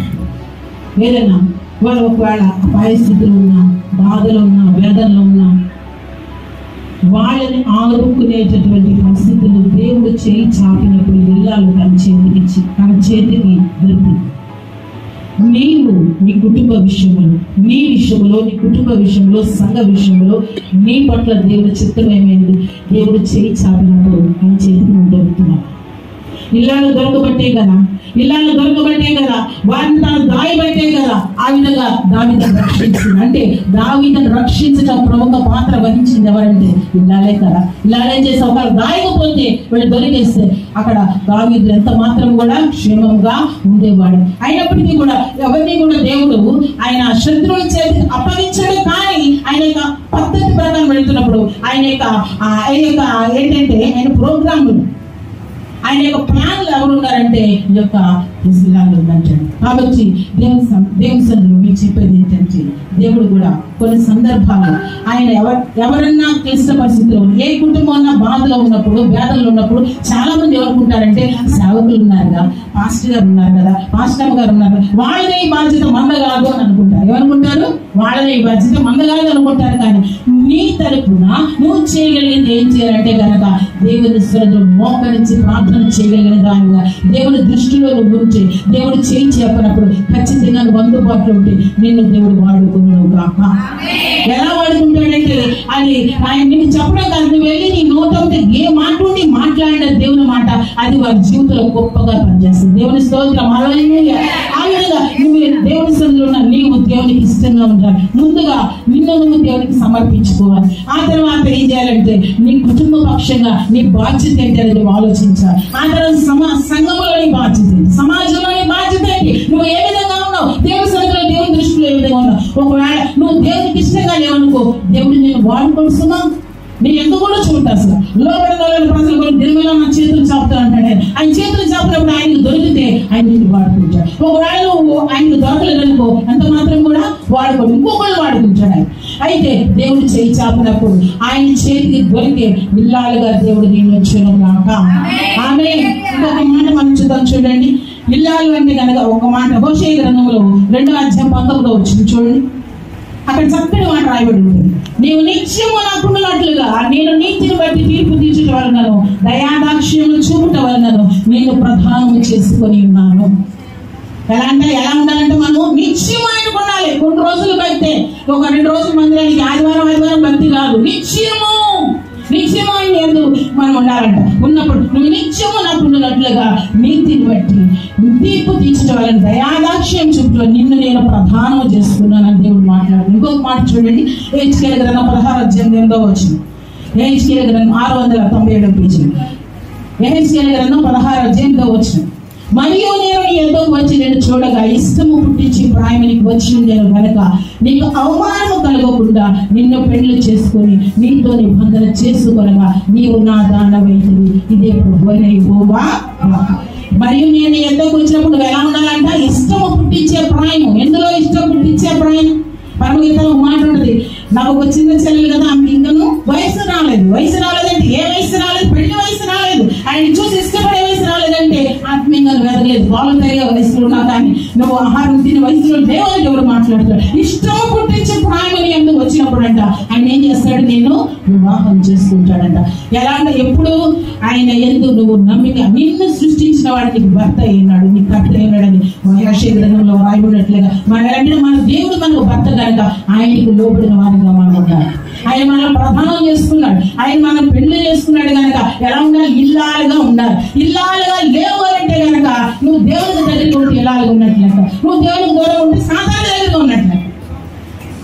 ఏదైనా వాళ్ళు ఒకవేళ పరిస్థితులు ఉన్నా, బాధలు ఉన్నా, వేదనలు ఉన్నా వాళ్ళని ఆదుకునేటటువంటి పరిస్థితులు దేవుడు చేయి చాపినప్పుడు ఇల్లాలు తన చేతికి దొరికి నీవు నీ కుటుంబ విషయంలో, నీ విషయంలో, నీ కుటుంబ విషయంలో, సంఘ విషయంలో నీ పట్ల దేవుడు చిత్తమేమైంది, దేవుడు చేయి చాపినప్పుడు ఆయన చేతికి దొరుకుతున్నావు. ఇల్లాలు దొరకబట్టే కదా వారిని తను దాయబట్టే కదా ఆ విధంగా దావీదును రక్షించింది. అంటే దావీదును రక్షించడం ప్రముఖ పాత్ర వహించింది ఎవరంటే ఇల్లాలే కదా. ఇల్లాలే చేసి ఒకరు దాయకపోతే వీళ్ళు దొరికేస్తే అక్కడ దావీదు ఎంత మాత్రం కూడా క్షేమంగా ఉండేవాడు. అయినప్పటికీ కూడా ఎవరిని కూడా దేవుడు ఆయన శత్రువుల చేతి అప్పగించాడు. కానీ ఆయన యొక్క పద్ధతి ప్రకారం వెళ్తున్నప్పుడు ఆయన యొక్క ఏంటంటే ఆయన ప్రోగ్రాములు ఆయన యొక్క ప్లాన్లు ఎవరు ఉన్నారంటే ఈ యొక్క ఇజ్రాయేల్ ఉందంటాడు. కాబట్టి దేవుని సన్నిధిలో మీకు చెప్పేది ఏంటంటే, దేవుడు కూడా కొన్ని సందర్భాలు ఆయన ఎవరన్నా క్లిష్ట పరిస్థితుల్లో, ఏ కుటుంబంలో బాధలో ఉన్నప్పుడు, వేదనలో ఉన్నప్పుడు చాలా మంది ఎవరుకుంటారంటే, సేవకులు ఉన్నారుగా, పాస్టర్ గారు ఉన్నారు కదా, పాస్టర్ గారు ఉన్నారు కదా, వాళ్ళనే ఈ బాధ్యత మందగాదు అని అనుకుంటారు. ఏమనుకుంటారు? వాళ్ళనే ఈ బాధ్యత మందగాదు అనుకుంటారు. కానీ నీ తరపున నువ్వు చేయగలిగింది ఏం చేయాలంటే కనుక, దేవుని సన్నిధిలో మోకరించి ప్రార్థన చేయగలిగిన దానిగా దేవుని దృష్టిలో నువ్వు ఉంటే, దేవుడు చేయి చెప్పినప్పుడు ఖచ్చితంగా నువ్వు అందుబాటులో ఉంటే నిన్ను దేవుడు వాడుకున్నావు కాక. ఎలా వాడుకుంటాడంటే, అది ఆయన నీకు చెప్పడం కాదు, నువ్వు వెళ్ళి నీ నోట ఉంటే ఏ మాట ఉండి మాట్లాడిన దేవుని మాట అది వారి జీవితంలో గొప్పగా పనిచేస్తుంది. దేవుని స్తోత్రం. హల్లెలూయా. ఆ విధంగా నువ్వు దేవుని సన్నిధిలో ఉన్న నీవు దేవునికి ఇష్టంగా ఉండాలి. ముందుగా నిన్ను నువ్వు దేవునికి సమర్పించుకోవాలి. ఆ తర్వాత ఏం చేయాలంటే, నీ కుటుంబ పక్షంగా నీ బాధ్యత ఏంటి అనేది ఆలోచించాలి. ఆ తర్వాత సంఘంలోని బాధ్యత ఏంటి, సమాజంలోని బాధ్యత ఏంటి, నువ్వు ఏ విధంగా ఉన్నావు, దేవుని సన్నిధిలో దేవుని దృష్టిలో ఏ విధంగా ఉన్నావు. ఒకవేళ నువ్వు దేవునికి ఇష్టంగా లేవనుకో, దేవుడు నేను వాడుకొడుతున్నా నేను ఎందుకు కూడా చూడతా. అసలు లోపల ప్రజలు కూడా దినమేలా నా చేతులు చాపుతా అంటాడు. ఆయన చేతులు చాపినప్పుడు ఆయనకు దొరికితే ఆయన నిన్ను వాడుకుంటాడు. ఒకవేళ నువ్వు ఆయనకు దొరకలేదనుకో, ఎంత మాత్రం కూడా వాడుకోడు, ఇంకొకళ్ళు వాడుకుంటాడు ఆయన. అయితే దేవుడు చేయి చాపినప్పుడు ఆయన చేతికి దొరికే ఇల్లాలుగా దేవుడు నేను వచ్చాను కాక. ఆమె ఇంకొక మాట మనం చూద్దాం. చూడండి, ఇల్లాలు అంటే కనుక ఒక మాట హోషేయ గ్రంథంలో 2వ అధ్యాయం 19వ వచనం చూడండి. అక్కడ చక్కని మాట రాయబడి ఉంటుంది. నీవు నిత్యము నాకున్నట్లుగా నేను నీతిని బట్టి తీర్పు తీర్చుట వలనను దయాదాక్ష్యములు చూపుట వలనను నేను ప్రధానము చేసుకొని ఉన్నాను. ఎలా ఉండాలంటే, మనం నిత్యం ఆయనకు ఉండాలి. కొన్ని రోజులు బట్టే, ఒక 2 రోజుల మందిరానికి ఆదివారం భక్తి కాదు, నిత్యము ఆయన ఎందు మనం ఉండాలంట. ఉన్నప్పుడు నువ్వు నిత్యము నాకు ఉన్నట్లుగా నీతిని బట్టి తీర్పు తీర్చడం వలన దయాదాక్ష్యం చూపుట నిన్ను నేను ప్రధానం చేసుకున్నానని దేవుడు మాట్లాడు. ఇంకొక మాట చూడండి, హెచ్కేల గ్రంథం 16వ అధ్యాయం 8వ వచనం. హెచ్కేల గ్రంథం 677వ పేజీ. హెచ్కేల గ్రంథం 16వ అధ్యాయం 8వ వచనం. మరియు నేను నీ యొద్దకు వచ్చి నేను చూడగా ఇష్టము పుట్టించి ప్రాయమునికి వచ్చి నేను కనుక నీకు అవమానము కలగకుండా నిన్ను పెళ్లి చేసుకొని నీతో నిబంధన చేసుకొనగా నీవు నా దానమైతివి. ఇదే ప్రభువైన యెహోవా. మరియు నేను నీ యొద్దకు వచ్చినప్పుడు నువ్వు ఎలా ఉండాలంట? ఇష్టము పుట్టించే ప్రాయము. ఎందులో ఇష్టం పుట్టించే ప్రాయం? పరమగీతలో మాట ఉంటుంది, నాకు ఒక చిన్న చెల్లెలు కదా, ఆమెకి ఇంకను వయసు రాలేదంటే ఏ వయసు రాలేదు, పెళ్లి వయసు రాలేదు, ఆయన చూసి ఇష్టపడే వయసు రాలేదంటే ఆత్మీయంగా వెదగలేదు. వాలంటరీగా వయసులో ఉన్నా కానీ నువ్వు ఆహారం తినే వయసులో దేవుడు ఎవరు మాట్లాడతాడు. ఇష్టం పుట్టించే ప్రాయమని ఎందుకు వచ్చినప్పుడు అంట ఆయన ఏం చేస్తాడు? నేను వివాహం చేసుకుంటాడంట. ఎలా అంటే, ఎప్పుడు ఆయన ఎందు నువ్వు నమ్మిక, నిన్ను సృష్టించిన వాడికి భర్త అయినాడు, నీ కర్త అయినాడని హోషేయ గ్రంథంలో రాయబడినట్లుగా మన దేవుడు మనకు భర్త కనుక ఆయనకు లోబడిన వారిగా మనం ఉండాలి. ఆయన మనం ప్రధానం చేసుకున్నాడు, ఆయన మనం పెళ్లి చేసుకున్నాడు కనుక ఎలా ఉండాలి? ఇల్లాలుగా ఉండాలి. ఇల్లాలుగా లేవు అంటే కనుక నువ్వు దేవునికి దగ్గరికి ఉంటే ఇల్లాలుగా ఉన్నట్లెక్క, నువ్వు దేవునికి దూరం ఉంటే సాధారణ దగ్గరగా ఉన్నట్లెక్క.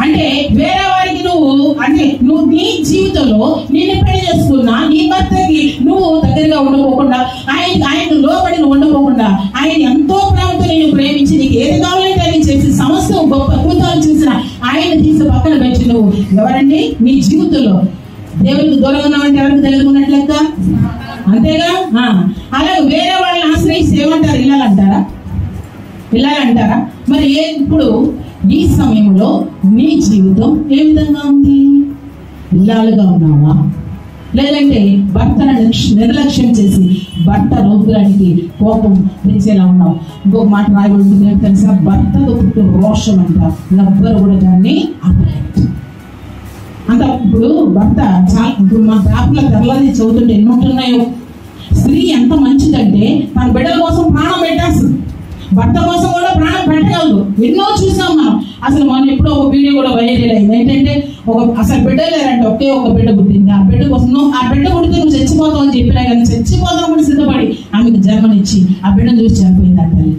అంటే వేరే వారికి నువ్వు నీ జీవితంలో నిన్ను పెళ్లి చేసుకున్నా నీ భర్తకి నువ్వు దగ్గరగా ఉండకోకుండా, ఆయనకు లోబడి ఉండకోకుండా, ఆయన ఎంతో ప్రేమతో నేను ప్రేమించి నీకు ఏది కావాలంటే ఆయన చేసి సమస్త గొప్ప అద్భుతాలు చేసిన ఆయన తీసి పక్కన పెట్టి నువ్వు ఎవరండి నీ జీవితంలో దేవునికి దూరంగా ఉన్నావంటే ఎవరికి దగ్గర ఉన్నట్లెక్క, అంతేగా. అలాగే వేరే వాళ్ళని ఆశ్రయిస్తే ఏమంటారు? ఇల్లాలంటారా? మరి ఇప్పుడు ఈ సమయంలో నీ జీవితం ఏ విధంగా ఉంది? ఇల్లాలుగా ఉన్నావా? లేదంటే భర్తను నిర్లక్ష్యం చేసి భర్త రౌద్రానికి కోపం తెచ్చేలా ఉన్నావు? ఇంకొక మాట రాయబడి తెలుసా, భర్తతో పుట్టు రోషం అంట, ఎవ్వరు కూడా దాన్ని ఆపలేదు అంత. ఇప్పుడు భర్త ఇప్పుడు మా పేపర్లో తెరలది చదువుతుంటే ఎన్ని ఉంటున్నాయో. స్త్రీ ఎంత మంచిదంటే తన బిడ్డల కోసం ప్రాణం పెట్టేస్తుంది, భర్త కోసం కూడా ప్రాణం పెట్టగలదు. ఎన్నో చూసాం మనం. అసలు మనం ఎప్పుడో ఒక వీడియో కూడా వైరల్ అయింది. ఏంటంటే అసలు బిడ్డ లేరంటే ఒకే ఒక బిడ్డ పుట్టింది. ఆ బిడ్డ కోసం ఆ బిడ్డ పుడితే నువ్వు చచ్చిపోతావు అని చెప్పినా కానీ చచ్చిపోతావు కూడా సిద్ధపడి ఆమెకు జన్మనిచ్చి ఆ బిడ్డను చూసి చనిపోయింది ఆ తల్లి.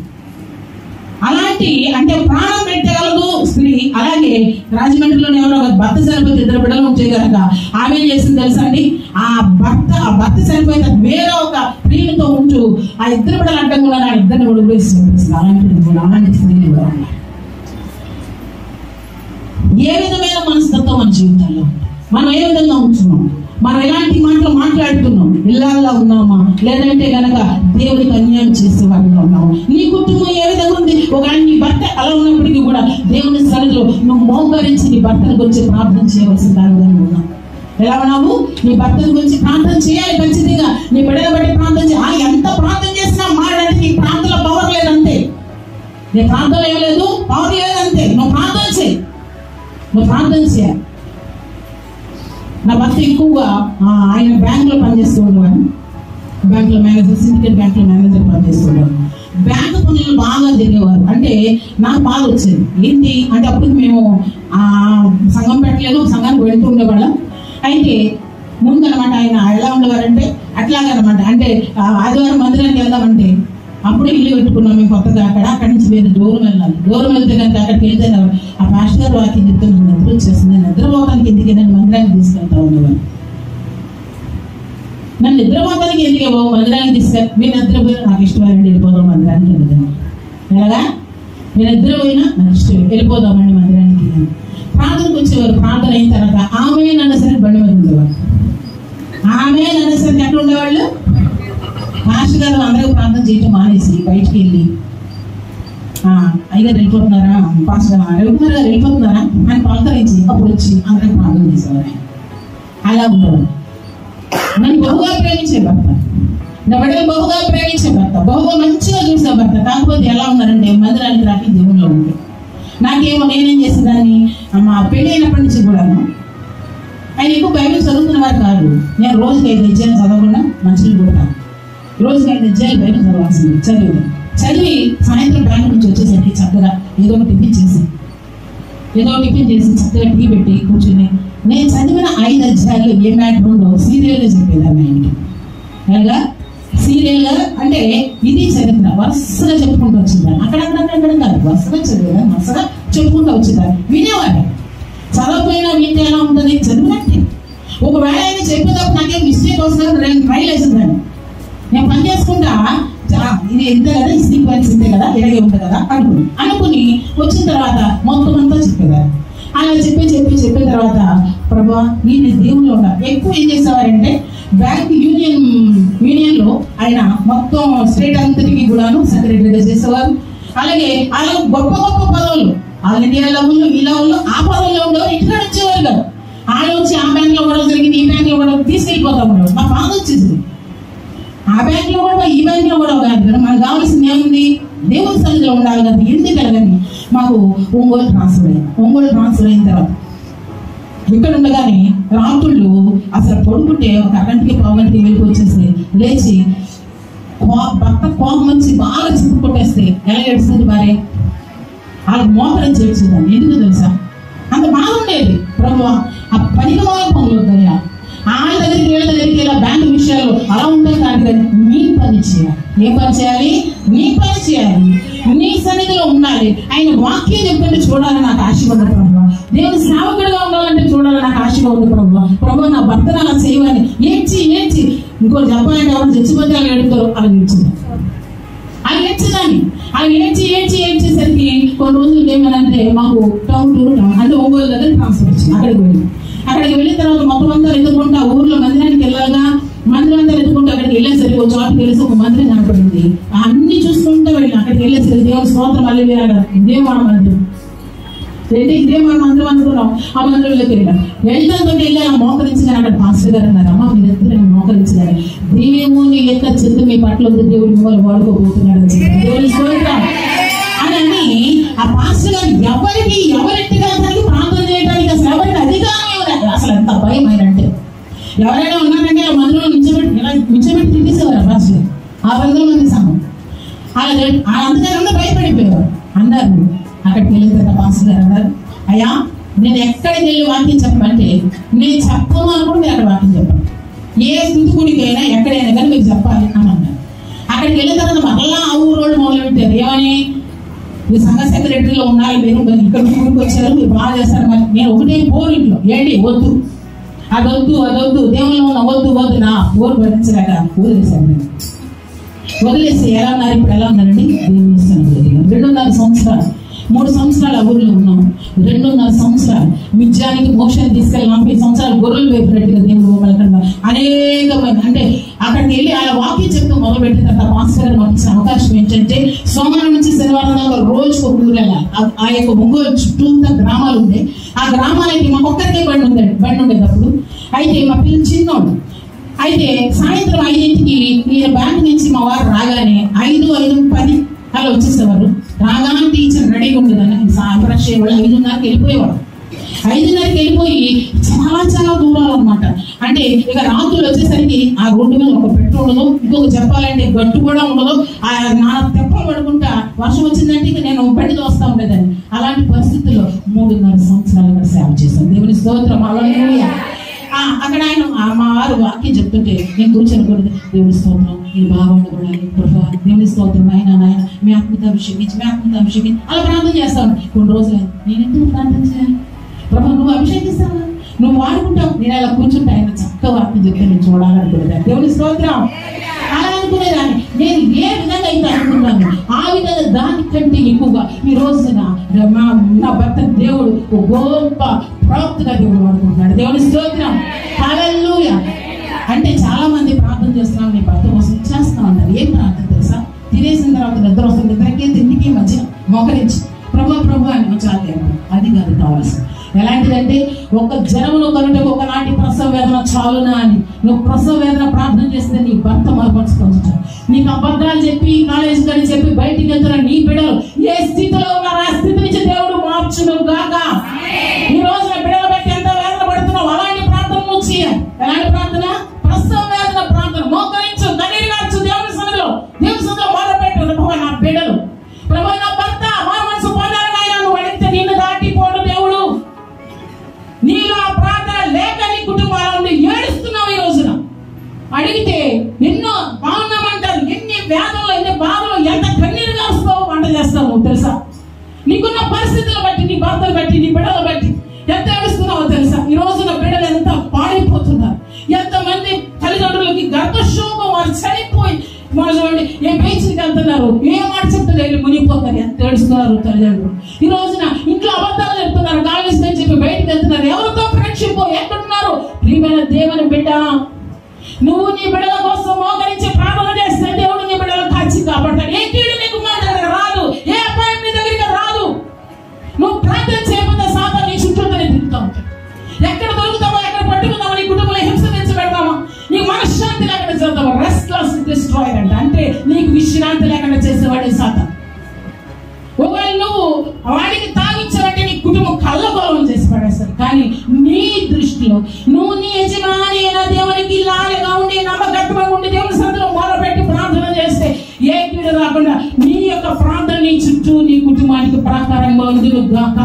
అలాంటి అంటే ప్రాణం పెట్టగలదు స్త్రీ. అలాగే రాజమండ్రిలోనే ఎవరో ఒక భర్త చనిపోతే 2 బిడ్డలు ఉంటే కనుక ఆమె ఏం చేసింది తెలుసా అండి? ఆ భర్త చనిపోయిన వేరే ఒక ప్రియులతో ఉంటూ ఆ 2 బిడ్డలు అడ్డం కూడా నా 2 కూడా వేసి అలాంటి స్త్రీలు కూడా ఉన్నారు. ఏ విధమైన మనస్తత్వం మన జీవితంలో మనం ఏ విధంగా ఉంటున్నాం? మనం ఎలాంటి మాటలు పోరాడుతున్నాం, ఇళ్ళల్లో ఉన్నామా, లేదంటే కనుక దేవుడికి అన్యాయం చేసే వారిగా ఉన్నాము. నీ కుటుంబం ఏ విధంగా ఉంది? ఒకవేళ నీ భర్త అలా ఉన్నప్పటికీ కూడా దేవుని సన్నిధిలో నువ్వు మోకరించి నీ భర్తను గురించి ప్రార్థన చేయవలసిన దానిగా ఉన్నావు. ఎలా ఉన్నావు? నీ భర్తను గురించి ప్రార్థన చేయాలి ఖచ్చితంగా. నీ బిడ్డల బట్టి ప్రార్థన చేయాలి. ఎంత ప్రార్థన చేసినా మాట్లాడి నీ ప్రార్థనలో పవర్ లేదంతే. నీ ప్రార్థన ఏం లేదు, పవర్ లేదంతే. నువ్వు ప్రార్థన చేయి, నువ్వు ప్రార్థన చేయాలి. నా భర్త ఎక్కువగా ఆయన బ్యాంకులో పనిచేస్తూ ఉండేవాడు. బ్యాంకులో మేనేజర్, సిండికేట్ బ్యాంకులో మేనేజర్ పనిచేస్తుండేవాడు. బ్యాంకు పనులు బాగా తిరిగేవారు. అంటే నాకు బాగా వచ్చేది. ఏంటి అంటే అప్పుడు మేము సంఘం పెట్టలేదు, సంఘానికి వెళ్తూ ఉండేవాళ్ళం. అయితే ముందనమాట ఆయన ఎలా ఉండేవారంటే అట్లాగనమాట. అంటే ఆదివారం మందిరానికి వెళ్దామంటే అప్పుడే ఇల్లు పెట్టుకున్నాం మేము కొత్తగా. అక్కడి నుంచి వేరే దూరం వెళ్ళాలి. దూరం వెళ్తే కనుక అక్కడికి వెళ్తే ఆ పాస్టర్ గారు వాకి చెప్తే నాకు నిద్ర వచ్చేస్తుంది. నేను నిద్రపోవడానికి ఎందుకే నన్ను మందిరానికి తీసుకెళ్తా ఉండేవారు. నన్ను నిద్రపోతానికి ఎందుకే బాబు మందిరానికి తీసుకెళ్ళి, మీరు నిద్రపోయినా నాకు ఇష్టమైనండి, వెళ్ళిపోదాం మందిరానికి వెళ్తాను. ఎలాగా? నేను నిద్రపోయినా నాకు ఇష్టం, వెళ్ళిపోదామండి మందిరానికి. ప్రార్థనకు వచ్చేవారు. ప్రార్థన అయిన తర్వాత ఆమె నన్ను సరే బండి మీద ఉండేవారు. ఆమె నన్ను సరే ఎక్కడ ఉండేవాళ్ళు? మాస్టర్ గారు అందరూ ప్రార్థన చేయటం మానేసి బయటికి వెళ్ళి అయ్యగారు వెళ్ళిపోతున్నారా, పాస్టర్ రవికుమార్ గారు వెళ్ళిపోతున్నారా అని పలకరించి అప్పుడు వచ్చి అందరూ ప్రార్థన చేసేవారు. అలా ఉండేవారు. నన్ను బహుగా ప్రేమించే భర్త, నా బిడ్డలు బహుగా ప్రేమించే భర్త, బహుగా మంచిగా చూసే భర్త. కాకపోతే ఎలా ఉన్నారంటే మందిరానికి రాకి దేవుళ్ళు ఉంది. నాకేమో నేనేం చేసేదాన్ని, మా పెళ్ళి అయినప్పటి నుంచి కూడాను ఆయన ఎక్కువ బైబిల్ చదువుతున్న వారు కాదు. నేను రోజుకి 5 అధ్యాయాలు చదవకుండా మంచిగా కొడతాను. రోజుకి 5 అధ్యాయాలు బైబిల్ చదవాల్సింది. చదివి సాయంత్రం బ్యాంకు నుంచి వచ్చేసరికి చక్కగా ఏదో ఒక టిఫిన్ చేసి చక్కగా టీ పెట్టి కూర్చుని నేను చదివిన 5 అధ్యాయాలు ఏ మ్యాటర్ ఉందో సీరియల్గా చెప్పేదాన్ని ఆయనకి. అలాగా సీరియల్గా అంటే ఇది చరిత్ర వరుసగా చెప్పుకుంటూ వచ్చిందాన్ని. అక్కడక్కడ కాదు, వరుసగా చదివేదాన్ని, వరుసగా చెప్పుకుంటూ వచ్చేదాన్ని. వినేవాడు. చదవకపోయినా వింటే ఎలా ఉంటుంది? చదివినట్టే. ఒకవేళ ఆయన చెప్పేటప్పుడు నాకేం మిస్టేక్ వస్తుంది, నేను ట్రైల్ వేసేదాన్ని. నేను పని చేసుకుంటా ఇది ఇంతే కదా, ఈ సీక్వెన్స్ ఇంతే కదా, ఇలాగే ఉంటుంది కదా అనుకుని వచ్చిన తర్వాత మొత్తం అంతా చెప్పేదాన్ని. అలా చెప్పిన తర్వాత ప్రభా ఈయన దేవుళ్ళు ఉన్నారు. ఎక్కువ ఏం చేసేవారంటే బ్యాంక్ యూనియన్లో ఆయన మొత్తం స్టేట్ అంతటికి కూడాను సెక్రటరీగా చేసేవారు. అలాగే అలా గొప్ప గొప్ప పదవులు ఆల్ ఇండియా లెవెల్లో ఈ లెవెల్లో ఆ పదవుల్లో ఉండేవారు. ఇక్కడ వచ్చేవారు కదా, ఆడ వచ్చి ఆ బ్యాంక్ లో కూడా జరిగింది, ఈ బ్యాంక్ లో కూడా తీసుకెళ్ళిపోతా ఉండేవారు. మా బాధ వచ్చేసింది. ఆ బ్యాంక్ లో కూడా ఈ బ్యాంక్ లో కూడా కాదు కదా, మనకు కావాల్సింది ఏముంది? దేవుని సన్నిధిలో ఉండాలి కదా. ఎందుకని మాకు ఒంగోలు ట్రాన్స్ఫర్ అయిన తర్వాత ఇక్కడ ఉండగానే రాత్రుళ్ళు అసలు పడుకుంటే ఒక అరగంటకి పావుగంటకి వెళ్ళి వచ్చేస్తే లేచి భర్త కోపం వచ్చి బాగా చిప్పు కొట్టేస్తే ఎలా ఏడుస్తుంది భార్య? వాళ్ళకి మోకరం చేసేదాన్ని. ఎందుకు తెలుసా? అంత బాగుండేది. ప్రభు ఆ పనికి పనులు వద్దయ్యా, వాళ్ళ దగ్గరికి వీళ్ళ దగ్గరికి ఇలా బ్యాంకు విషయాలు అలా ఉంటుంది కాదు కానీ నీ పని చేయాలి. ఏం పని చేయాలి? నీ పని చేయాలి. నీ సన్నిధిలో ఉండాలి. ఆయన వాక్యం చెప్తుంటే చూడాలని నాకు ఆశగా ఉంది ప్రభు. దేవుని సేవకుడిగా ఉండాలంటే చూడాలని నాకు ఆశగా ఉంది ప్రభు. నా భర్తను అలా చేయమని ఏడ్చి ఇంకోటి చెప్పాలంటే ఎవరు చచ్చిపోతే అలా ఏడుతారు, అలా ఏడ్చింది. అలా ఏడ్చేదాన్ని. అలా ఏడ్చేసరికి కొన్ని రోజులు ఏమనంటే మాకు టౌన్ అంటే ఒంగోలు దగ్గర ట్రాన్స్ఫర్ వచ్చింది. అక్కడికి వెళ్ళిన తర్వాత మొత్తం అంతా ఎదుర్కొంటా ఊర్లో మందిరానికి వెళ్ళాగా మందిరం అంతా ఎదుర్కొంటూ అక్కడికి వెళ్ళేసరికి ఒక చోటుకి వెళ్ళేసి ఒక మందిరం కనపడింది. అన్ని చూసుకుంటూ వెళ్ళి అక్కడికి వెళ్ళేసరికి దేవుని స్తోత్రం మళ్ళీ ఇదే మన మందిరం అనుకున్నాం. ఆ మందిరంలోకి వెళ్ళాం. వెళ్ళడంతో వెళ్ళి మోకరించగానే అక్కడ పాస్టర్ గారు అన్నారు, అమ్మ మీ దగ్గర మోకరించగానే దేవుని యొక్క చెందు మీ పట్ల దేవుడు మిమ్మల్ని వాడుకోబోతున్నాడు దేవుని స్తోత్రం అని ఆ పాస్టర్ గారు ఎవరింటిగా ప్రార్థన చేయడానికి అసలు ఎవరికి అధికారం ఇవ్వలేదు. అసలు ఎంత భయం అంటే ఎవరైనా ఉన్నారంటే ఆ మందిరంలో మించబెట్టి తిట్టేసేవారు పాస్టర్. 600 మంది సంఘం అందుకని భయపడిపోయేవారు. అన్నారు అక్కడికి వెళ్ళిన తర్వాత పాస్టర్ గారు అన్నారు, అయ్యా నేను ఎక్కడికి వెళ్ళి వాక్యం చెప్పమంటే నేను చెప్పను అనుకుంటే మీరు అక్కడ వాక్యం చెప్పాను. ఏ స్థితికుడికైనా ఎక్కడైనా కానీ మీకు చెప్పాలి అని అన్నారు. అక్కడికి వెళ్ళిన తర్వాత మరలా ఆ ఊరోళ్ళు మొదలు పెట్టారు. ఏమని? మీరు సంఘ సెక్రటరీలో ఉన్నారు, మీరు ఇక్కడ ఊరికి వచ్చారు, మీరు బాగా చేస్తారు. మరి నేను ఒకటే పోరు ఇంట్లో ఏంటి వద్దు, అదొద్దు దేవుళ్ళు ఉన్న వద్దు నా పోరు భరించలేక వదిలేసి ఎలా ఉన్నారు? ఇప్పుడు ఎలా ఉన్నారండి? దేవుని సన్నిధిలో 2.5 సంవత్సరాలు 3 సంవత్సరాలు ఆ ఊరిలో ఉన్నాము. 2.5 సంవత్సరాలు మిజ్జానికి మోక్షాన్ని తీసుకెళ్ళి 40 సంవత్సరాలు గొర్రెలు వేపినట్టుగా దేవుడు మమ్మల్ని అనేకమైన ఆ యొక్క ఒంగోలు చుట్టూ గ్రామాలు ఉండే. ఆ గ్రామాలకి మాకొక్కరికే బండి ఉండేటప్పుడు. అయితే మా పిల్లలు చిన్నోడు. అయితే సాయంత్రం 5ంటికి ఈయన బ్యాంక్ నుంచి మా వారు రాగానే 5:10 అలా వచ్చేసేవారు. రాగానే టీచర్ రెడీగా ఉండేదాన్ని. బ్రష్ చేయవాళ్ళు 5:30కి వెళ్ళిపోయేవాడు. 5:30కి వెళ్ళిపోయి చాలా దూరాలు అనమాట. అంటే ఇక రాత్రులు వచ్చేసరికి ఆ రోడ్డు మీద ఒక పెట్రోల్ ఉండదు, ఇంకొక చెప్పాలంటే గట్టు కూడా ఉండదు. నా తెప్పలు పడుకుంటా వర్షం వచ్చిందంటే ఇక నేను బండితో వస్తూ ఉండేదాన్ని. అలాంటి పరిస్థితుల్లో 3.5 సంవత్సరాలు అక్కడ సేవ చేశాను. దేవుని స్తోత్రం. హల్లెలూయా. అక్కడ ఆయన మా వారు వాక్యం చెప్తుంటే నేను కూర్చొని కూడా దేవుని స్తోత్రం, ఈ బాగుండకూడదు ప్రభా, దేవుని స్తోత్రం, ఆయన మీ ఆత్మతో అభిషేకించి అలా ప్రార్థన చేస్తాను. కొన్ని రోజులు నేను ఎందుకు ప్రార్థన చేయాలి ప్రభా, నువ్వు అభిషేకిస్తావా, నువ్వు వాడుకుంటావు. నేను అలా కూర్చుంటే ఆయన చక్కగా వాక్యం చెప్తే నేను చూడాలనుకునేదాన్ని. దేవుని స్తోత్రం. అలా అనుకునేదాన్ని. నేను ఏ విధంగా అయితే అనుకున్నాను ఆ విధంగా దానికంటే ఎక్కువగా ఈ రోజున నా భర్త దేవుడు గొప్ప ప్రాప్తిగా దేవుడు వాడుకుంటున్నాడు. దేవుని స్తోత్రం. హల్లెలూయా. అంటే చాలా మంది ప్రార్థన చేస్తున్నాం, నీ భర్త కోసం చేస్తా ఉన్నారు. ఏం ప్రార్థన తెలుసా? తినేసిన తర్వాత నిద్ర వస్తుంది, నిద్రకి తిండికి మధ్య మోకరించి ప్రభు అని వచ్చాలి. అది కాదు కావాల్సింది. ఎలాంటిదంటే ఒక జనమును కనుక ఒకనాటి ప్రసవ వేదన చాలునా అని నువ్వు ప్రసవ వేదన ప్రార్థన చేస్తే నీ భర్త మరపరుచుకుంటాడు. నీకు అబద్ధాలు చెప్పి కాలేజీ అని చెప్పి బయటికి వెళ్తున్న నీ బిడ్డలు ఏ స్థితిలో ఉన్నారు ఆ స్థితి నుంచి దేవుడు మార్చును గాక. ఈ రోజున బిడ్డలు బట్టి ఎంత వేదన పడుతున్నావు అలాంటి ప్రార్థన నువ్వు చేయాలి. ఎలాంటి ప్రార్థన? ప్రసవ వేదన ప్రార్థన. మోకరించు, కన్నీరు కాచు, దేవుని సన్నిధిలో మొదలుపెట్టు. ప్రభు నా బిడ్డలు, ప్రభు నా భర్త మారు మనసు పొందాలని ఆయన నువ్వు అడిగితే నిన్ను దాటిపోడు దేవుడు. నీలో ఆ ప్రార్థన లేక నీ కుటుంబాల నుండి ఏడుస్తున్నావు. ఈ రోజున అడిగితే ఎన్నో బాగున్నామంటారు. ఎన్ని వేదనలు, ఎన్ని బాధలు, ఎంత కన్నీరు కాస్తావు, వంట చేస్తావు తెలుసా? నీకున్న పరిస్థితులు బట్టి, నీ భర్తలు బట్టి, నీ బిడ్డలు బట్టి ఎంత ఏడుస్తున్నావో తెలుసా? ఈ రోజున బిడ్డలు ఎంత పాడైపోతున్నారు. ఎంతమంది తల్లిదండ్రులకి గర్భశోకం, వారు చనిపోయి చూడండి ఏ బీచ్కి వెళ్తున్నారు, ఏ మాట చెప్తున్నారు, వెళ్ళి మునిగిపోతారు. ఎంత ఏడుస్తున్నారు తల్లిదండ్రులు. ఈ రోజున ఇంట్లో అబద్ధాలు చెప్తున్నారు, కాలేజీ అని చెప్పి బయటకు వెళ్తున్నారు. ఎవరితో ఫ్రెండ్షిప్, ఎక్కడున్నారు? ప్రియమైన దేవుని బిడ్డ, నువ్వు నీ బిడ్డల కోసం మోకరించి ప్రార్థన చేస్తే దేవుడు నీ బిడ్డలను కాచి కాపాడతాడు. ఏ కీడు నీకు మా దగ్గర రాదు, ఏ అపాయం నీ దగ్గరికి రాదు. నువ్వు ప్రార్థన చేయకపోతే సాతాను నీ చుట్టూనే తిరుగుతూ ఉంటాడు. ఎక్కడ దొరుకుతామో, ఎక్కడ పట్టుకుందామో, నీ కుటుంబంలో హింస తెచ్చి పెడతామో, నీకు మనశ్శాంతి లేకుండా చేద్దామో. రెస్ట్లెస్ డిస్ట్రాయర్ అంటే నీకు విశ్రాంతి లేకుండా చేసేవాడే సాతాను. ఒకవేళ నువ్వు వాడికి తాగించాలంటే నీ కుటుంబం కళ్ళకోలం చేసి పడేస్తారు. కానీ నీ దృష్టిలో నువ్వు నీ యజమాని అయిన దేవునికి లాగా ఉండి నమ్మకత్వంగా ఉండి దేవుని సన్నిధిలో మొదలుపెట్టి ప్రార్థన చేస్తే ఏ కీడు రాకుండా నీ యొక్క ప్రార్థన నీ చుట్టూ నీ కుటుంబానికి ప్రాకారంగా ఉండును గాక.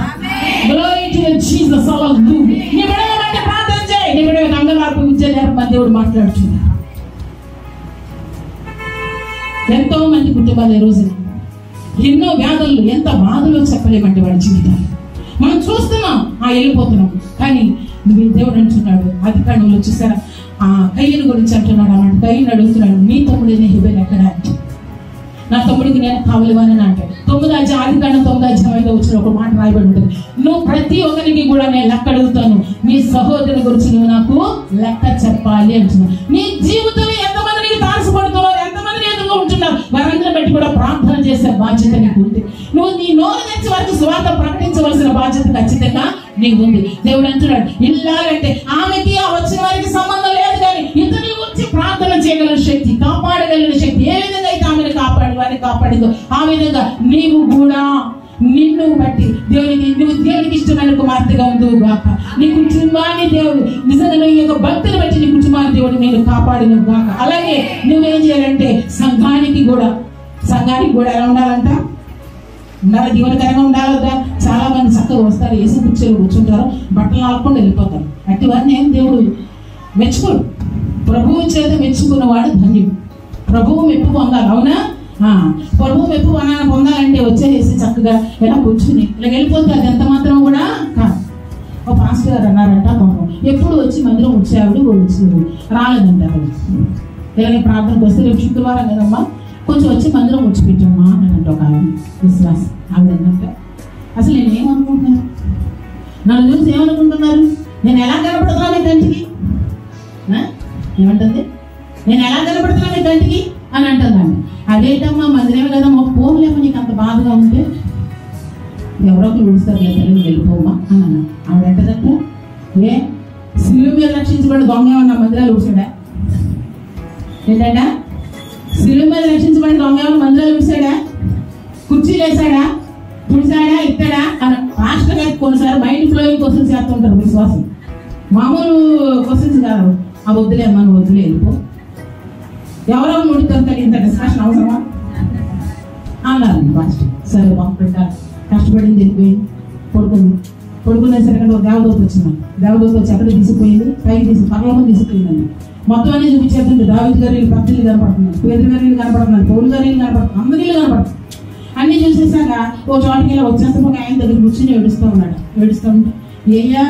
Glory to Jesus. హల్లెలూయా. నీ బిడ్డల బట్టి ప్రార్థన చేయి. నీ బిడ్డ అంగలార్పు విద్య నేర్పని దేవుడు మాట్లాడుతున్నాడు. ఎంతో మంది కుటుంబాలు ఈ రోజున ఎన్నో వ్యాధులు, ఎంత బాధలో చెప్పలేమంటే వాడి జీవితాలు మనం చూస్తున్నాం. వెళ్ళిపోతున్నాం. కానీ నువ్వు దేవుడు అంటున్నాడు, అది కనులు చూసారా ఆ కయ్యను గురించి అంటున్నాడు. అన్నమాట కయ్యను అడుగుతున్నాడు, నీ తమ్ముడిని హెబెల్ ఎక్కడ అంటే, నా తమ్ముడికి నేను కావలివని అంటాడు. 9వ అధ్యాయం, ఆదికాండం 9వ అధ్యాయంలో వచ్చిన ఒక మాట రాయబడి ఉంటుంది, నువ్వు ప్రతి ఒక్కరికి కూడా నేను లెక్క అడుగుతాను, నీ సహోదరుని గురించి నువ్వు నాకు లెక్క చెప్పాలి అంటున్నాను. నీ జీవితంలో ఎంతమందికి తారసపడుతున్నారు, ఎంతమందిని ఎదురుగా ఉంటున్నారు, వారందరిని బట్టి కూడా ప్రార్థన చేసే బాధ్యత నీకు ఉంది. నువ్వు నీ నోరు తెచ్చి వారికి సువార్త ప్రకటించవలసిన బాధ్యత ఖచ్చితంగా నీకు ఉంది. దేవుడు అంటున్నాడు, ఇల్లాలంటే ఆమెకి ఆ వచ్చిన వారికి సంబంధం లేదు, కానీ ఇతరుల గురించి ప్రార్థన చేయగలిగిన శక్తి, కాపాడగలిగిన శక్తి, ఏ విధంగా అయితే ఆమెను వారిని కాపాడిందో ఆ విధంగా నీవు కూడా నిన్ను బట్టి నువ్వు దేవునికి ఇష్టమైన కుమార్తెగా ఉందువు గాక. నీ కుటుంబాన్ని దేవుడు నిజంగా నీ యొక్క భక్తిని బట్టి నీ కుటుంబాన్ని దేవుడు నేను కాపాడిన గాక. అలాగే నువ్వేం చేయాలంటే సంఘానికి కూడా ఎలా ఉండాలంట? ఉండాలి, దీవెనకరంగా ఉండాలదా? చాలా మంది చక్కగా వస్తారు, ఏసు కూర్చొని కూర్చుంటారు, బట్టలు ఆడుకుండా వెళ్ళిపోతారు. అట్టి వారిని ఏం దేవుడు మెచ్చుకోడు. ప్రభువు చేత మెచ్చుకున్నవాడు ధన్యుడు. ప్రభువు మెప్పు పొందాలి. అవునా? ప్రభువు మెప్పు పొందాలంటే వచ్చేసి చక్కగా ఎలా కూర్చుని ఇలా వెళ్ళిపోతే అది ఎంత మాత్రం కూడా కాదు. ఒక పాస్టర్ గారు అన్నారంట, ఎప్పుడు వచ్చి మందిరం వచ్చేవాడు రాలేదంటారు. ఇలాగే ప్రార్థనకు వస్తే రేపు శుక్రవారం కదమ్మా, కొంచెం వచ్చి మందిరం వచ్చిపెట్టమ్మా అన్నట్టు ఒక విశ్వాసం. ఆవిడంటే అసలు నేను ఏమనుకుంటున్నాను, నన్ను చూసి ఏమనుకుంటున్నారు, నేను ఎలా కనపడుతున్నాను మీ కంటికి, ఏమంటుంది, నేను ఎలా కనపడుతున్నాను మీ కంటికి అని అంటుందండి. అదేంటమ్మా మందిరమే కదమ్మా, పోలేమో నీకు అంత బాధగా ఉంటే ఎవరో ఒకరు విడుస్తారు తల్లి వెళ్ళిపోమా అని అన్నా. ఆవిడంటదంట, ఏ శిలువ మీద రక్షించబడి దొంగ ఏమన్నా మందిరాలు విడిచాడా? ఏంటంటే శిలువ మీద రక్షించబడి దొంగ ఏమన్నా మందిరాలు విడిచాడా? కుర్చీలు వేసాడా? పుడిసాడా? ఇస్తాడా? అని మాస్టర్ గారికి కొన్నిసార్లు మైండ్ ఫ్లోయింగ్ క్వశ్చన్స్ చేస్తుంటారు. విశ్వాసం మామూలు క్వశ్చన్స్ కాదు. ఆ వద్దులే మనం వద్దులే వెళ్ళిపో, ఎవరో ముడితో ఇంత డిస్కషన్ అవసరమా అన్నారు మాస్టర్. సరే బాబు బిడ్డ కష్టపడింది, వెళ్ళిపోయింది, పడుకునేసరికి ఒక దేవదూత వచ్చింది. దేవదూత వచ్చి ఎక్కడ తీసుకుపోయింది? పైకి పరలోకం తీసుకుపోయిందండి. మొత్తం అన్ని చూపించేస్తుంది. దావీదు గారి భక్తులు కనపడుతున్నారు, పేదరి గారిని కనపడుతున్నారు, పౌలు గారిని కనపడుతున్నారు, అందరి కనపడుతుంది. అన్ని చూసేసాక ఓ చోటకి వెళ్ళి వచ్చేస్తే ఒక ఆయన దగ్గర కూర్చొని ఏడుస్తూ ఉన్నాడు. ఏడుస్తూ ఉంటే ఏయ్యా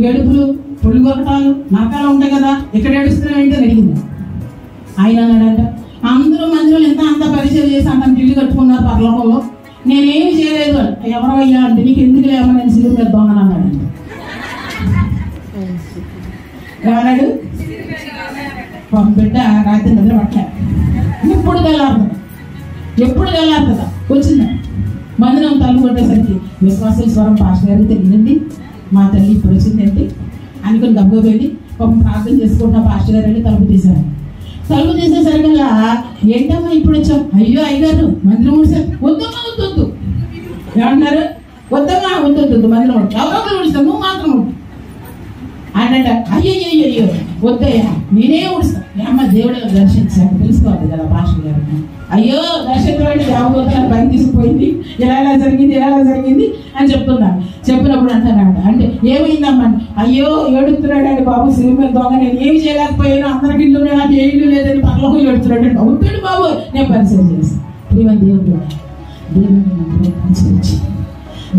ఏడుపులు పొళ్ళు కొరటాలు నరకాలు ఉంటాయి కదా, ఎక్కడ ఏడుస్తున్నావు ఏంటి అని అడిగింది. ఆయన అన్నాడంట, అందరూ మందిలో ఎంత అంత పరిచయం చేసి అంత ఇల్లు కట్టుకున్నారు పరలోకంలో, నేనేమి చేయలేదు. ఎవరో అయ్యా అంటే నీకు ఎందుకు లేమో నేను సిలువ మీద దొంగను అన్నాడండి. ఏమన్నాడు? బిడ్డ రాత్రి నిద్ర పట్ల ఎప్పుడు తెల్లారుతుందా వచ్చిందా మందిరం తలుపు కొట్టేసరికి విశ్వాసుల స్వరం పాస్టర్ గారికి తెలియదండి, మా తల్లి ఇప్పుడు వచ్చిందండి అనుకుని గబ్బు వెళ్ళి పాపం ప్రార్థన చేసుకుంటున్న పాస్టర్ గారు వెళ్ళి తలుపు తీశారు. తలుపు తీసేసరికల్లా ఏంటమ్మా ఇప్పుడు వచ్చాం? అయ్యో అయ్యారు మందిరం ఉడిసారు. వద్దమ్మా వద్దు ఏమన్నారు? వద్దమ్మా వద్దు మందిరం ఉడి ఎవరో ఉడిస్తాను నువ్వు మాత్రం ఉడి అన్నట. అయ్యో వద్దయ్యా నేనే ఉడుస్తా. అమ్మ దేవుడు దర్శించాను తెలుసుకోవాలి కదా పాస్టర్ గారు. అయ్యో దర్శించబడి దేవదూత బయట తీసుకుపోయింది, ఎలా జరిగింది అని చెప్తున్నాను. చెప్పినప్పుడు అంటానంట, అంటే ఏమైందమ్మా? అయ్యో ఏడుతున్నాడండి బాబు సిలువ మీద దొంగ, నేను ఏమి చేయలేకపోయాను, అందరికి ఇల్లు నాకు ఏ ఇల్లు లేదని పర్లోకం ఏడుతున్నాడు. అవుతాడు బాబు, నేను పరిచయం చేస్తాను. దేవుడు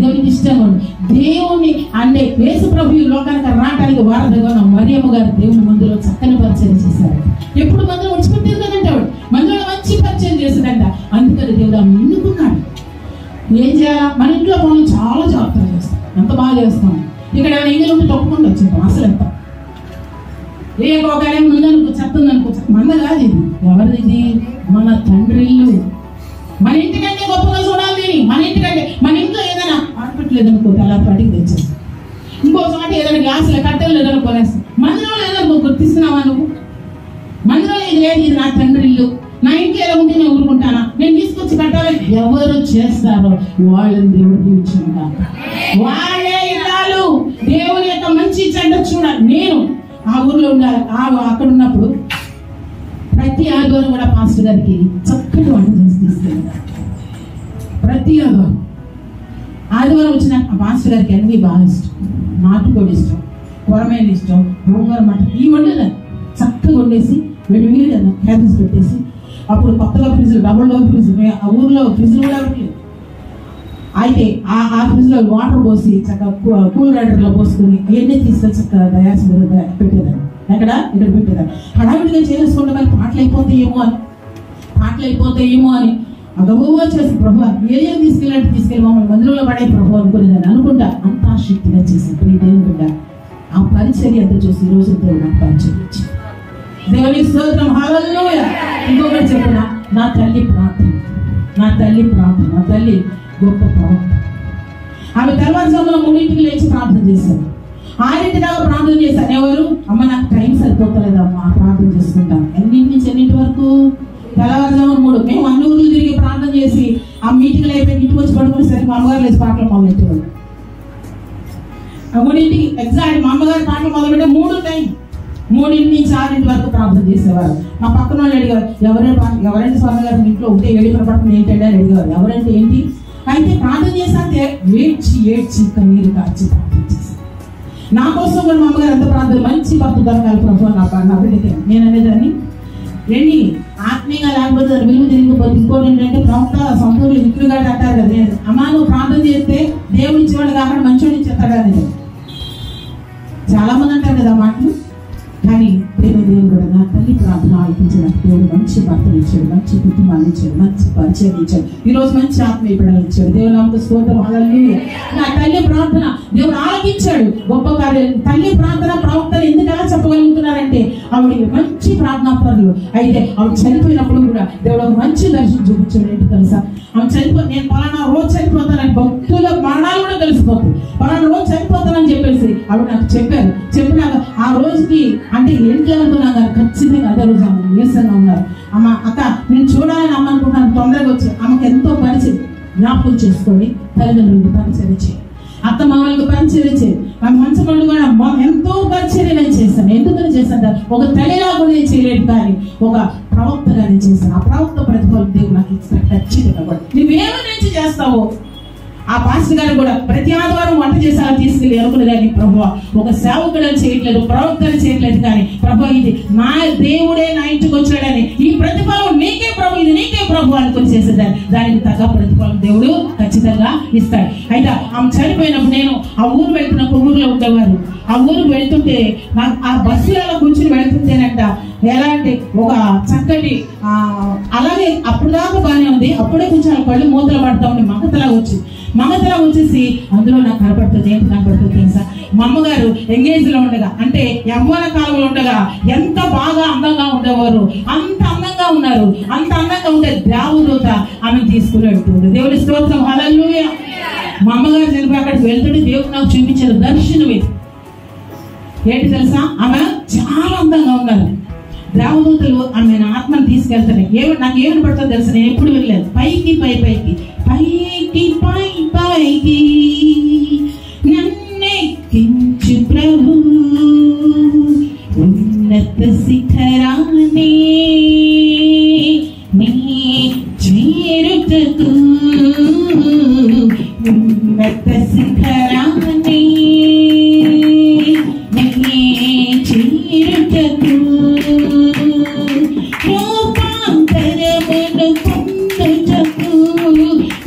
దేవునికి ఇష్టం ఉంది. దేవుని అంటే యేసు ప్రభు ఈ లోకానికి రావడానికి వారధిగా మరియమ్మ గారు దేవుని మందిలో చక్కని పరిచయం చేశారు. ఎప్పుడు మందిలో విడిచిపెట్టేది కదంటే ఆవిడ మందిలో మంచి పరిచయం చేసిందంట. అందుకని దేవుడు ఆమె ఎన్నుకున్నాడు. ఏం చేయాలా? మన ఇంట్లో పనులు చాలా జాగ్రత్తగా చేస్తాం, ఎంత బాగా చేస్తాం. ఇక్కడ ఏమైనా ఇంగిల్ ఉంటే తప్పకుండా వచ్చేద్దాం. అసలు ఎంత ఏ ఒకవేళ ముందనుకో చెత్తందనుకో, మన కాదు ఇది. ఎవరిది? మన తండ్రి ఇల్లు. మన ఇంటికంటే గొప్పగా చూడాలి దీన్ని. మన ఇంట్లో ఏదైనా ఆడపెట్టలేదనుకో తెల్లపాటికి తెచ్చేస్తాం. ఇంకో చోట ఏదైనా గ్లాసులు కట్టెలు లేదని కొనేస్తాం. మందిరంలో ఏదైనా గుర్తిస్తున్నావా నువ్వు? మందిరంలో ఇది లేదు, ఇది నా తండ్రి ఇల్లు, నా ఇంట్లో ఎలా ఉంటే నేను ఊరుకుంటానా? నేను తీసుకొచ్చి కట్టాలి. ఎవరు చేస్తారో వాళ్ళని దేవుడు దీవించుకుంటారు. వాళ్ళే ఇల్లాలు. దేవుని యొక్క మంచి చెడ్డ చూడాలి. నేను ఆ ఊర్లో ఉండాలి. అక్కడ ఉన్నప్పుడు ప్రతి ఆదివారం కూడా పాస్టర్ గారికి చక్కటి వంట చేసి తీసుకెళ్ళారు. ప్రతి ఆదివారం వచ్చిన పాస్టర్ గారికి అన్ని బాగా ఇష్టం. నాటుకోడి ఇష్టం, కూరమేలు ఇష్టం, గోంగూర మటన్ ఈ వండేదాన్ని చక్కగా వండేసి వేడివేడి క్యాబేజ్ పెట్టేసి. అప్పుడు కొత్తగా ఫ్రిడ్జ్, డబుల్ డోర్ ఫ్రిడ్జ్, ఆ ఊర్లో ఫ్రిడ్జ్ కూడా పెట్టలేదు. అయితే ఆ ఫ్రిడ్జ్ లో వాటర్ పోసి చక్కగా కూల్ రైడర్ లో పోసుకుని అవన్నీ తీసుకొని చక్కగా తయారు పెట్టేదాన్ని. ఇక్కడ పెట్టేదాన్ని. హడావిడిగా చేసుకుంటే మరి పాటలు అయిపోతాయేమో అని గబగబా చేసి ప్రభు ఏం తీసుకెళ్ళి మమ్మల్ని మందిరంలో పడే ప్రభు అనుకునేదాన్ని. అనుకుంటా అంతా శక్తిగా చేసి దేవుని బిడ్డ ఆ పరిచర్య అంతా చూసి ఈ రోజు దేవుడు నాకు పరిచర్య ఇచ్చి దేవుని స్తోత్రం హల్లెలూయా. ఇంకొకటి చెప్పిన నా తల్లి ప్రార్థన, నా తల్లి గొప్ప ప్రవక్త. ఆమె తెల్లవారుజామున 3 లేచి ప్రార్థన చేశారు. 6 దాకా ప్రార్థన చేశాను. ఎవరు? అమ్మ నాకు టైం సరిపోతలేదమ్మా, ప్రార్థన చేసుకుంటాను. ఎన్నింటి నుంచి ఎన్నింటి వరకు? తెల్లవారుజామున 3. మేము అన్ని ఊర్లు తిరిగి ప్రార్థన చేసి ఆ మీటింగ్లు అయిపోయి ఇంటికి వచ్చి పడుకునేసరికి మా అమ్మగారు లేచి పాటలు మొదలెట్టేవాళ్ళు. 3ంటికి ఎగ్జాక్ట్ మా అమ్మగారు పాటలు మొదలుపెట్టే 3 టైం 3 నుంచి 6 వరకు ప్రార్థన చేసేవారు. మా పక్కన వాళ్ళు అడిగారు, ఎవరైనా స్వామి గారు ఇంట్లో ఉంటే ఏడుపున పడుతుంది ఏంటంటే అని అడిగారు. ఎవరంటే ఏంటి? అయితే ప్రార్థన చేస్తే ఏడ్చి కన్నీరు కాచి ప్రార్థన చేశారు. నా కోసం కూడా మా అమ్మగారు ఎంత ప్రార్థన, మంచి భర్త దొరకాలి ప్రభు నా బిడ్డకి. నేను అనేదాన్ని ఏంటి ఆత్మీయంగా లేకపోతే విలువ తిరిగిపోతే. ఇంకోటి ఏంటంటే ప్రవక్త సంపూర్ణ మిత్రులుగా అంటారు కదా, అమ్మా నువ్వు ప్రార్థన చేస్తే దేవుడు ఇచ్చేవాడు కాకుండా మంచోడు ఇచ్చేస్తాడు అనేది చాలా మంది అంటారు కదా మాటలు. కానీ దేవుడు కూడా నా తల్లి ప్రార్థన ఆలకించాడు. దేవుడు మంచి భర్తలు ఇచ్చాడు, మంచి కుటుంబాన్ని ఇచ్చాడు, మంచి పరిచయం ఇచ్చాడు, ఈ రోజు మంచి ఆత్మీయ బిడ్డలు ఇచ్చాడు. దేవుడు నాకు స్తోత్రం హల్లెలూయా. నా తల్లి ప్రార్థన దేవుడు ఆలకించాడు. గొప్ప కార్యం. తల్లి ప్రార్థన ప్రవక్తలు ఎందుకు ఎలా చెప్పగలుగుతున్నారంటే ఆవిడ మంచి ప్రార్థనా పరులు. అయితే ఆమె చనిపోయినప్పుడు కూడా దేవుడు ఒక మంచి దర్శనం చూపించాడు. ఏంటి తెలుసా? ఆమె నేను పలానా రోజు చనిపోతానని, భక్తుల మరణాలు కూడా తెలిసిపోతుంది. పలానా రోజు చనిపోతానని చెప్పేసి ఆవిడ నాకు చెప్పారు. చెప్పినాక ఆ రోజుకి అంటే ఏంటి అనుకున్నాను కానీ ఖచ్చితంగా అదే రోజు ఆమె నీరసంగా ఉన్నారు. అమ్మ అక్క నేను చూడాలని అమ్మ అనుకుంటున్నాను. తొందరగా వచ్చి ఆమెకు ఎంతో పరిచయం జ్ఞాపకం చేసుకొని తల్లిదండ్రులకు పరిచయం చేయి, అత్త మామలకు పరిచయం చేయి, ఆమె మంచి పనులు కూడా ఎంతో పరిచయం నేను చేశాను. ఎందుకని చేశాను? ఒక తల్లిలా కూడా నేను చేయలేదు, కానీ ఒక ప్రవక్తగా నేను చేశాను. ఆ ప్రవక్త ప్రతిఫలం దేవుడు నాకు ఇచ్చిన ఖచ్చితంగా కూడా. నువ్వేమో నుంచి చేస్తావో ఆ పాస్టర్ గారు కూడా ప్రతి ఆదివారం వంట చేసేలా తీసుకెళ్ళి అనుకునే కానీ ప్రభువా ఒక సేవకుడని చేయట్లేదు, ప్రవక్తని చేయట్లేదు, కానీ ప్రభు ఇది నా దేవుడే నా ఇంటికి వచ్చాడని ఈ ప్రతిఫలం నీకే ప్రభు, ఇది నీకే ప్రభు అనుకుని చేసేదాన్ని. దానికి తగ్గ ప్రతిఫలం దేవుడు ఖచ్చితంగా ఇస్తాడు. అయితే ఆమె చనిపోయినప్పుడు నేను ఆ ఊరు వెళ్తున్నప్పుడు ఊర్లో ఉండేవారు. ఆ ఊరికి వెళ్తుంటే నాకు ఆ బస్సులలో కూర్చుని వెళ్తుంటేనంట ఎలా అంటే ఒక చక్కటి అలాగే అప్పుడు దాకా బాగానే ఉంది, అప్పుడే కొంచెం కళ్ళు మూతలు పడతా ఉండి మగతలా వచ్చేసి అందులో నాకు కనపడుతుంది. ఏంటి కనపడుతుంది తెలుసా? మా అమ్మగారు ఎంగేజ్ లో ఉండగా అంటే యవ్వన కాలంలో ఉండగా ఎంత బాగా అందంగా ఉండేవారు, అంత అందంగా ఉన్నారు. అంత అందంగా ఉండే దేవదూత ఆమెను తీసుకుని వెళ్తుంది. దేవుడి స్తోత్రం, హల్లెలూయా. మా అమ్మగారు చనిపోయి అక్కడికి వెళ్తుంటే దేవుడు నాకు చూపించారు దర్శనమే. ఏంటి తెలుసా? ఆమె చాలా అందంగా ఉన్నారు. దేవదూతలు ఆమె ఆత్మను తీసుకెళ్తాయి. నాకు ఏమని పడుతుందో తెలుసా? నేను ఎప్పుడు వెళ్ళలేదు. పైకి నన్నెక్కించు ప్రభు ఉన్నత శిఖరాన్ని నీ చేరుటకు, ఉన్నత శిఖరాన్ని నీ చేరుటకు, రూపాంతరమును పొందుటకు,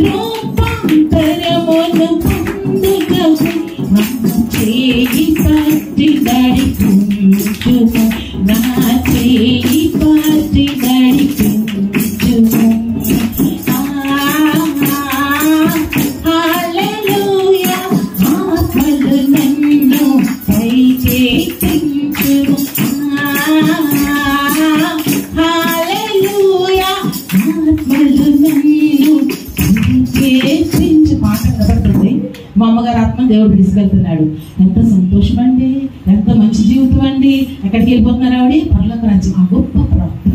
రూపాంతరమును పొందుటకు నా చేయి పట్టి నడిపించుము, నా చేయి పట్టి నడిపించుము. హల్లెలూయా. ఆత్మలు నన్ను పైకెత్తించుము. హల్లెలూయా. ఆత్మలు నన్ను పైకెత్తించు. పాట కనబడుతుంది. మా అమ్మగారు ఆత్మ దేవుడు తీసుకెళ్తున్నాడు. ఎంత సంతోషం అండి, ఎంత మంచి జీవితం అండి. ఎక్కడికి వెళ్ళిపోతున్నారు ఆవిడ? పర్లోక రాజ్యం. ఆ గొప్ప ప్రవక్త,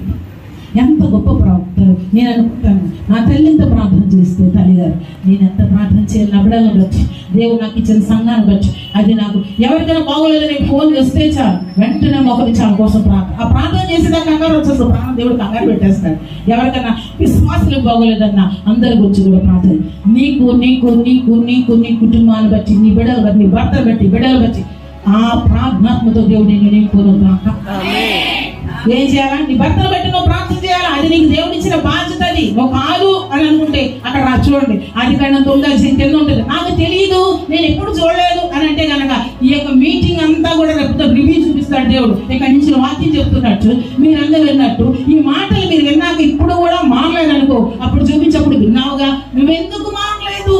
ఎంత గొప్ప ప్రవక్తలు. నేను అనుకుంటాను నా తల్లి ఎంత ప్రార్థన చేస్తే తల్లిగారు నేను ఎంత ప్రార్థన చేయాలి. నా బిడ్డలను బట్టి, దేవుడు నాకు ఇచ్చిన సంఘాన్ని బట్టి, అది నాకు ఎవరికైనా బాగోలేదని ఫోన్ చేస్తే చాలు వెంటనే మోకరించాలి కోసం ప్రార్థన. ఆ ప్రార్థన చేసేదా కంగారు వచ్చేస్తుంది. ప్రాణం దేవుడు కంగారు పెట్టేస్తాడు. ఎవరికైనా విశ్వాసులకు బాగోలేదన్నా అందరి గురించి కూడా ప్రార్థన. నీకు నీకు నీకు నీకు నీ కుటుంబాన్ని బట్టి, నీ బిడ్డలు బట్టి, నీ భర్తలు బట్టి, బిడ్డలు బట్టి ఆ ప్రార్థనాత్మతో దేవుడు నేను నింపుకోను. ఏం చేయాలా? నీ భర్తను బట్టి నువ్వు ప్రార్థన చేయాలా. అది నీకు దేవుడు ఇచ్చిన బాధ్యత. అది నువ్వు కాదు అని అనుకుంటే అక్కడ చూడండి అది కన్నా 9 కింద ఉంటుంది. నాకు తెలియదు, నేను ఎప్పుడు చూడలేదు అని అంటే కనుక ఈ యొక్క మీటింగ్ అంతా కూడా రేపు రివ్యూ చూపిస్తాడు దేవుడు. ఇక్కడి నుంచి వాక్యం చెప్తున్నట్టు మీరందరూ విన్నట్టు ఈ మాటలు మీరు విన్నాక ఇప్పుడు కూడా మారలేదు అనుకో, అప్పుడు చూపించప్పుడు విన్నావుగా, నువ్వెందుకు మారలేదు?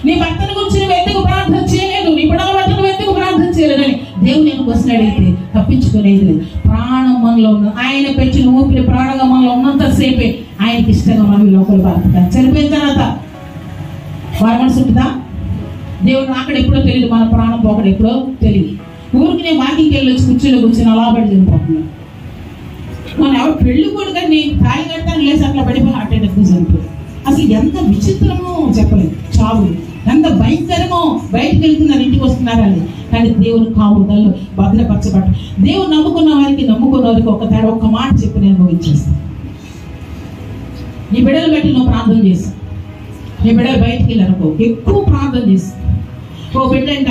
నీ భర్తను గురించి నువ్వు ఎందుకు ప్రార్థన చేయలేదు? నీ బిడ్డల బట్టి నువ్వు ఎందుకు ప్రార్థన చేయలేదని దేవుడు నేను క్వశ్చన్ అడిగితే తప్పించుకునేది లేదు. ప్రాణం మనలో ఉన్న ఆయన పెట్టిన ఊపిరి ప్రాణంగా మనలో ఉన్నంతసేపే ఆయనకి ఇష్టంగా మనం లోపల బాధతాం. చనిపోయిన తర్వాత వారి మనసు ఉంటుందా? దేవుడు అక్కడ ఎప్పుడో తెలియదు, మన ప్రాణం పోకడ ఎప్పుడో తెలియదు. ఊరికి నేను వాకింగ్కి వెళ్ళి వచ్చి కుర్చీలో కూర్చొని అలా పడి చనిపోతున్నాను. మనం ఎవరు పెళ్లి కూడా కానీ తాయి కడతాను లేసి అట్లా పడిపోయి హార్ట్ అటాక్ చనిపోయి. అసలు ఎంత విచిత్రమో చెప్పలేదు. చావు ఎంత భయంకరమో. బయటకు వెళ్తున్నారు, ఇంటికి వస్తున్నారని, కానీ దేవుని కాపుదల్లో భద్రపరచబడ్డ. దేవుడు నమ్ముకున్న వారికి ఒక తేడా ఒక్క మాట చెప్పి నేను ముగించేస్తాను. నీ బిడ్డలు బట్టి నువ్వు ప్రార్థన చేస్తావు. నీ బిడ్డలు బయటికి వెళ్ళనుకో ఎక్కువ ప్రార్థన చేస్తావు. ఓ బిడ్డ అంట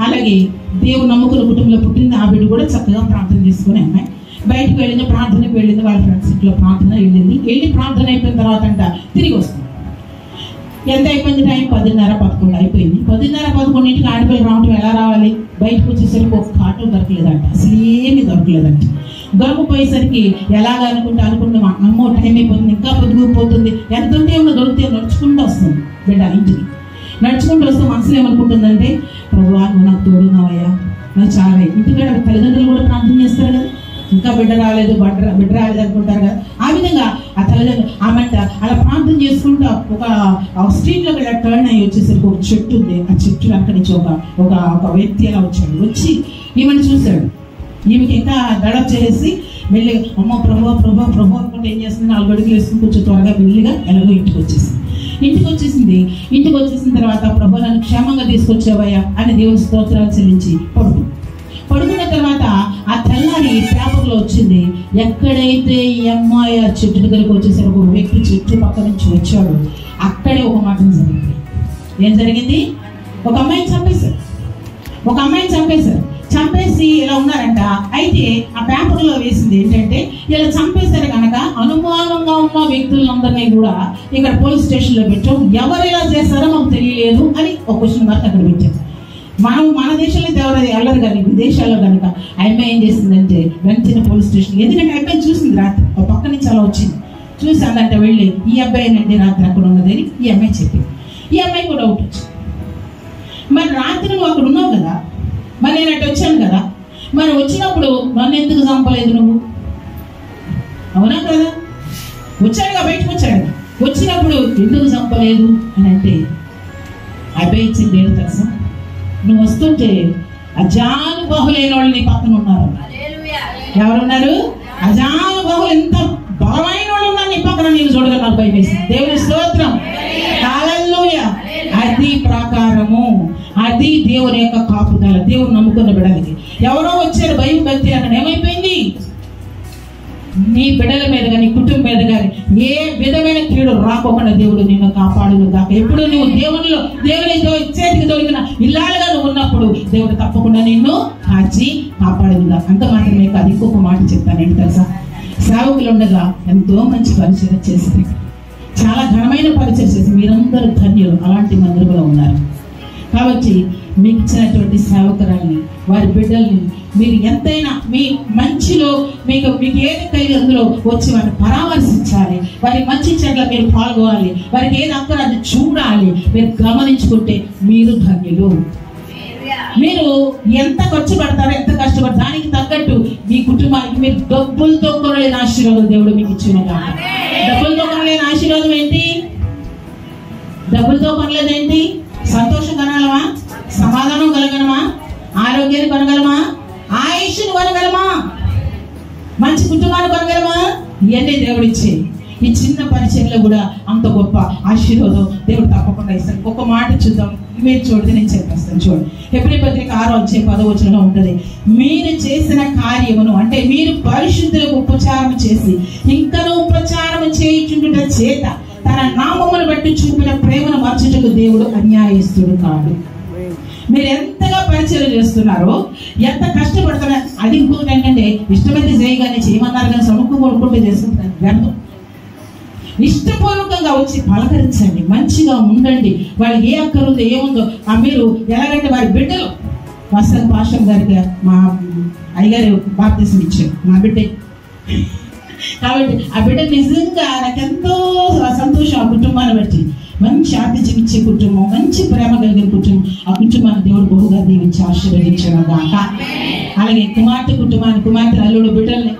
అలాగే దేవుడు నమ్ముకున్న కుటుంబంలో పుట్టింది. ఆ బిడ్డ కూడా చక్కగా ప్రార్థన చేసుకుని అమ్మాయి బయటకు వెళ్ళింది, ప్రార్థనకు వెళ్ళింది, వాళ్ళ ఫ్రెండ్స్ ఇంట్లో ప్రార్థన వెళ్ళి ప్రార్థన అయిపోయిన తర్వాత అంట తిరిగి వస్తుంది. ఎంత అయిపోయింది టైం? 10:30-11 అయిపోయింది. 10:30-11 ఆడపిల్లలు రావటం ఎలా రావాలి? బయటకు వచ్చేసరికి ఒక ఆటో దొరకలేదంట, అసలు ఏమీ దొరకలేదంట. దొరకపోయేసరికి అనుకుంటున్నాం అమ్మో టైం అయిపోతుంది, ఇంకా పొద్దుపోతుంది, ఎంత ఉంటే ఏమో దొరికితే నడుచుకుంటూ వస్తుంది బిడ్డ ఇంటికి. నడుచుకుంటూ వస్తే మనసులో ఏమనుకుంటుందంటే, ప్రభువా నువ్వు నాకు తోడున్నావయ్యా, నాకు చాలా. ఇంటికాడ తల్లిదండ్రులు కూడా ప్రార్థన చేస్తారు కదా, ఇంకా బిడ్డ రాలేదు అనుకుంటారు కదా. ఆ విధంగా ఆ తల్లిదండ్రులు ఆమెట అలా ప్రార్థన చేసుకుంటూ ఒక స్ట్రీట్లోకి ఇలా టర్న్ అయ్యి వచ్చేసరికి ఒక చెట్టు ఉంది. ఆ చెట్టు వెనక నుంచి ఒక వ్యక్తి అలా వచ్చి ఈమెను చూశాడు. ఈమెకి ఇంకా దడప్ చేసి మెల్లిగా అమ్మ ప్రభు అనుకుంటే ఏం చేస్తుంది, 4 అడుగులు వేసుకుని కొంచెం త్వరగా మెల్లిగా ఎలాగో ఇంటికి వచ్చేసిన తర్వాత ప్రభు నన్ను క్షేమంగా తీసుకొచ్చావయ్యా అని దేవుని స్తోత్రాలు చెల్లించి పడుకున్న తర్వాత ఆ తెల్లారి పేపర్లో వచ్చింది, ఎక్కడైతే ఈ అమ్మాయి ఆ చెట్టు దగ్గరికి వచ్చేసరికి ఒక వ్యక్తి చెట్టు పక్క నుంచి వచ్చాడు, అక్కడే ఒక మాట జరిగింది. ఏం జరిగింది? ఒక అమ్మాయిని చంపేశారు. చంపేసి ఇలా ఉన్నారంట. అయితే ఆ పేపర్లో వేసింది ఏంటంటే, ఇలా చంపేశారు కనుక అనుమానంగా ఉన్న వ్యక్తులందరినీ కూడా ఇక్కడ పోలీస్ స్టేషన్లో పెట్టాం, ఎవరు ఇలా చేస్తారో మాకు తెలియలేదు అని ఒక క్వశ్చన్ మార్క్ అక్కడ పెట్టారు. మన దేశంలో ఎవరు వెళ్ళరు కానీ విదేశాల్లో కనుక అమ్మాయి ఏం చేసిందంటే వెంటనే పోలీస్ స్టేషన్, ఎందుకంటే అమ్మాయి చూసింది రాత్రి ఒక పక్క నుంచి అలా వచ్చింది, చూసి అదంటే వెళ్ళి ఈ అబ్బాయినండి రాత్రి అక్కడ ఉన్నదని ఈ అమ్మాయి చెప్పింది. ఈ అమ్మాయి కూడా డౌట్ వచ్చింది, మరి రాత్రి నువ్వు అక్కడ ఉన్నావు కదా, మరి నేను అటు వచ్చాను కదా, మరి వచ్చినప్పుడు నన్ను ఎందుకు చంపలేదు నువ్వు? అవునా కదా, వచ్చాడుగా, బయటకు వచ్చాడు, వచ్చినప్పుడు ఎందుకు చంపలేదు అని అంటే అబ్బాయి ఇచ్చింది ఏదో తెలుసా, నువ్వు వస్తుంటే అజానుబాహులైన వాళ్ళు నీ పక్కన ఉన్నారు. ఎవరున్నారు? అజానుబాహులు, ఎంత బలమైన వాళ్ళు ఉన్నారు నీ పక్కన, నేను చూడగా నాకు భయం వేసింది. దేవుని స్తోత్రం, హల్లెలూయా. అది ప్రకారము, అది దేవుని యొక్క కాపుదల. దేవుడు నమ్ముకున్న బిడ్డలకి ఎవరో వచ్చారు భయం భక్తి, అక్కడ ఏమైపోయింది? నీ బిడ్డల మీద కానీ కుటుంబం మీద కానీ ఏ విధమైన కీడు రాకోకుండా దేవుడు నిన్ను కాపాడును గాక. ఎప్పుడు నువ్వు దేవుని చేతికి దొరికిన ఇల్లాలుగా నువ్వు ఉన్నప్పుడు దేవుడు తప్పకుండా నిన్ను కాచి కాపాడును గాక. అంత మాత్రమే కాదు, ఇంకొక మాట చెప్తాను. ఏంటి తెలుసా? సేవకులు ఉండగా ఎంతో మంచి పరిచయం చేసింది, చాలా ఘనమైన పరిచయం చేసి మీరందరూ ధన్యులు. అలాంటి మందిరంలో ఉన్నారు. కాబట్టి మీకు ఇచ్చినటువంటి సేవకురాల్ని, వారి బిడ్డల్ని మీరు ఎంతైనా మీ మంచిలో మీకు ఏది కలిగి అందులో వచ్చి వారిని పరామర్శించాలి, వారి మంచి చెడ్ల మీరు పాల్గొనాలి, వారికి ఏది అక్కడ అది చూడాలి. మీరు గమనించుకుంటే మీరు ధన్యులు. మీరు ఎంత ఖర్చు పడతారో, ఎంత కష్టపడతారో దానికి తగ్గట్టు మీ కుటుంబానికి మీరు డబ్బులతో కొనలేని ఆశీర్వాదం దేవుడు మీకు ఇచ్చినగా. డబ్బులతో కొనలేని ఆశీర్వాదం ఏంటి? డబ్బులతో కొనలేదేంటి? సంతోషం కొనగలమా? సమాధానం కలగలమా? ఆరోగ్యాన్ని కొనగలమా? ఆయుష్ని కొనగలమా? మంచి కుటుంబాన్ని కొనగలమా? ఇవన్నీ దేవుడు ఇచ్చే ఈ చిన్న పరిచయంలో కూడా అంత గొప్ప ఆశీర్వాదం దేవుడు తప్పకుండా ఇస్తాడు. ఒక మాట చూద్దాం, మీరు చూడితే నేను చెప్పేస్తాను. చూడండి, హెబ్రీ పత్రిక 6:10 ఉంటుంది, మీరు చేసిన కార్యమును అంటే మీరు పరిశుద్ధులకు ఉపచారం చేసి ఇంకనూ ఉపచారం చేయుచుండుట చేత తన నామమును బట్టి చూపిన ప్రేమను మర్చుటకు దేవుడు అన్యాయస్తుడు కాదు. మీరు ఎంతగా పరిచయం చేస్తున్నారో, ఎంత కష్టపడుతున్నారు. అది ఇంకొకటి ఏంటంటే, ఇష్టమైతే చేయగానే చేయమన్నారు కానీ సముఖం కొనుక్కుంటే చేసుకుంటారు. వ్యర్థం. ఇష్టపూర్వకంగా వచ్చి పలకరించండి, మంచిగా ఉండండి. వాళ్ళకి ఏ అక్కరుందో ఏముందో మీరు ఎలాగంటే వారి బిడ్డలు వసంత్ పాషం గారికి మా అయ్యగారు బాప్తిసం ఇచ్చారు, మా బిడ్డే. కాబట్టి ఆ బిడ్డ నిజంగా నాకెంతో సంతోషం. ఆ కుటుంబాన్ని బట్టి మంచి ఆతిథ్యం ఇచ్చే కుటుంబం, మంచి ప్రేమ కలిగిన కుటుంబం. ఆ కుటుంబాన్ని దేవుడు బహుగా దీవించి ఆశీర్వదించాను గాక. అలాగే కుమార్తె కుటుంబాన్ని, కుమార్తె అల్లుడు బిడ్డల్ని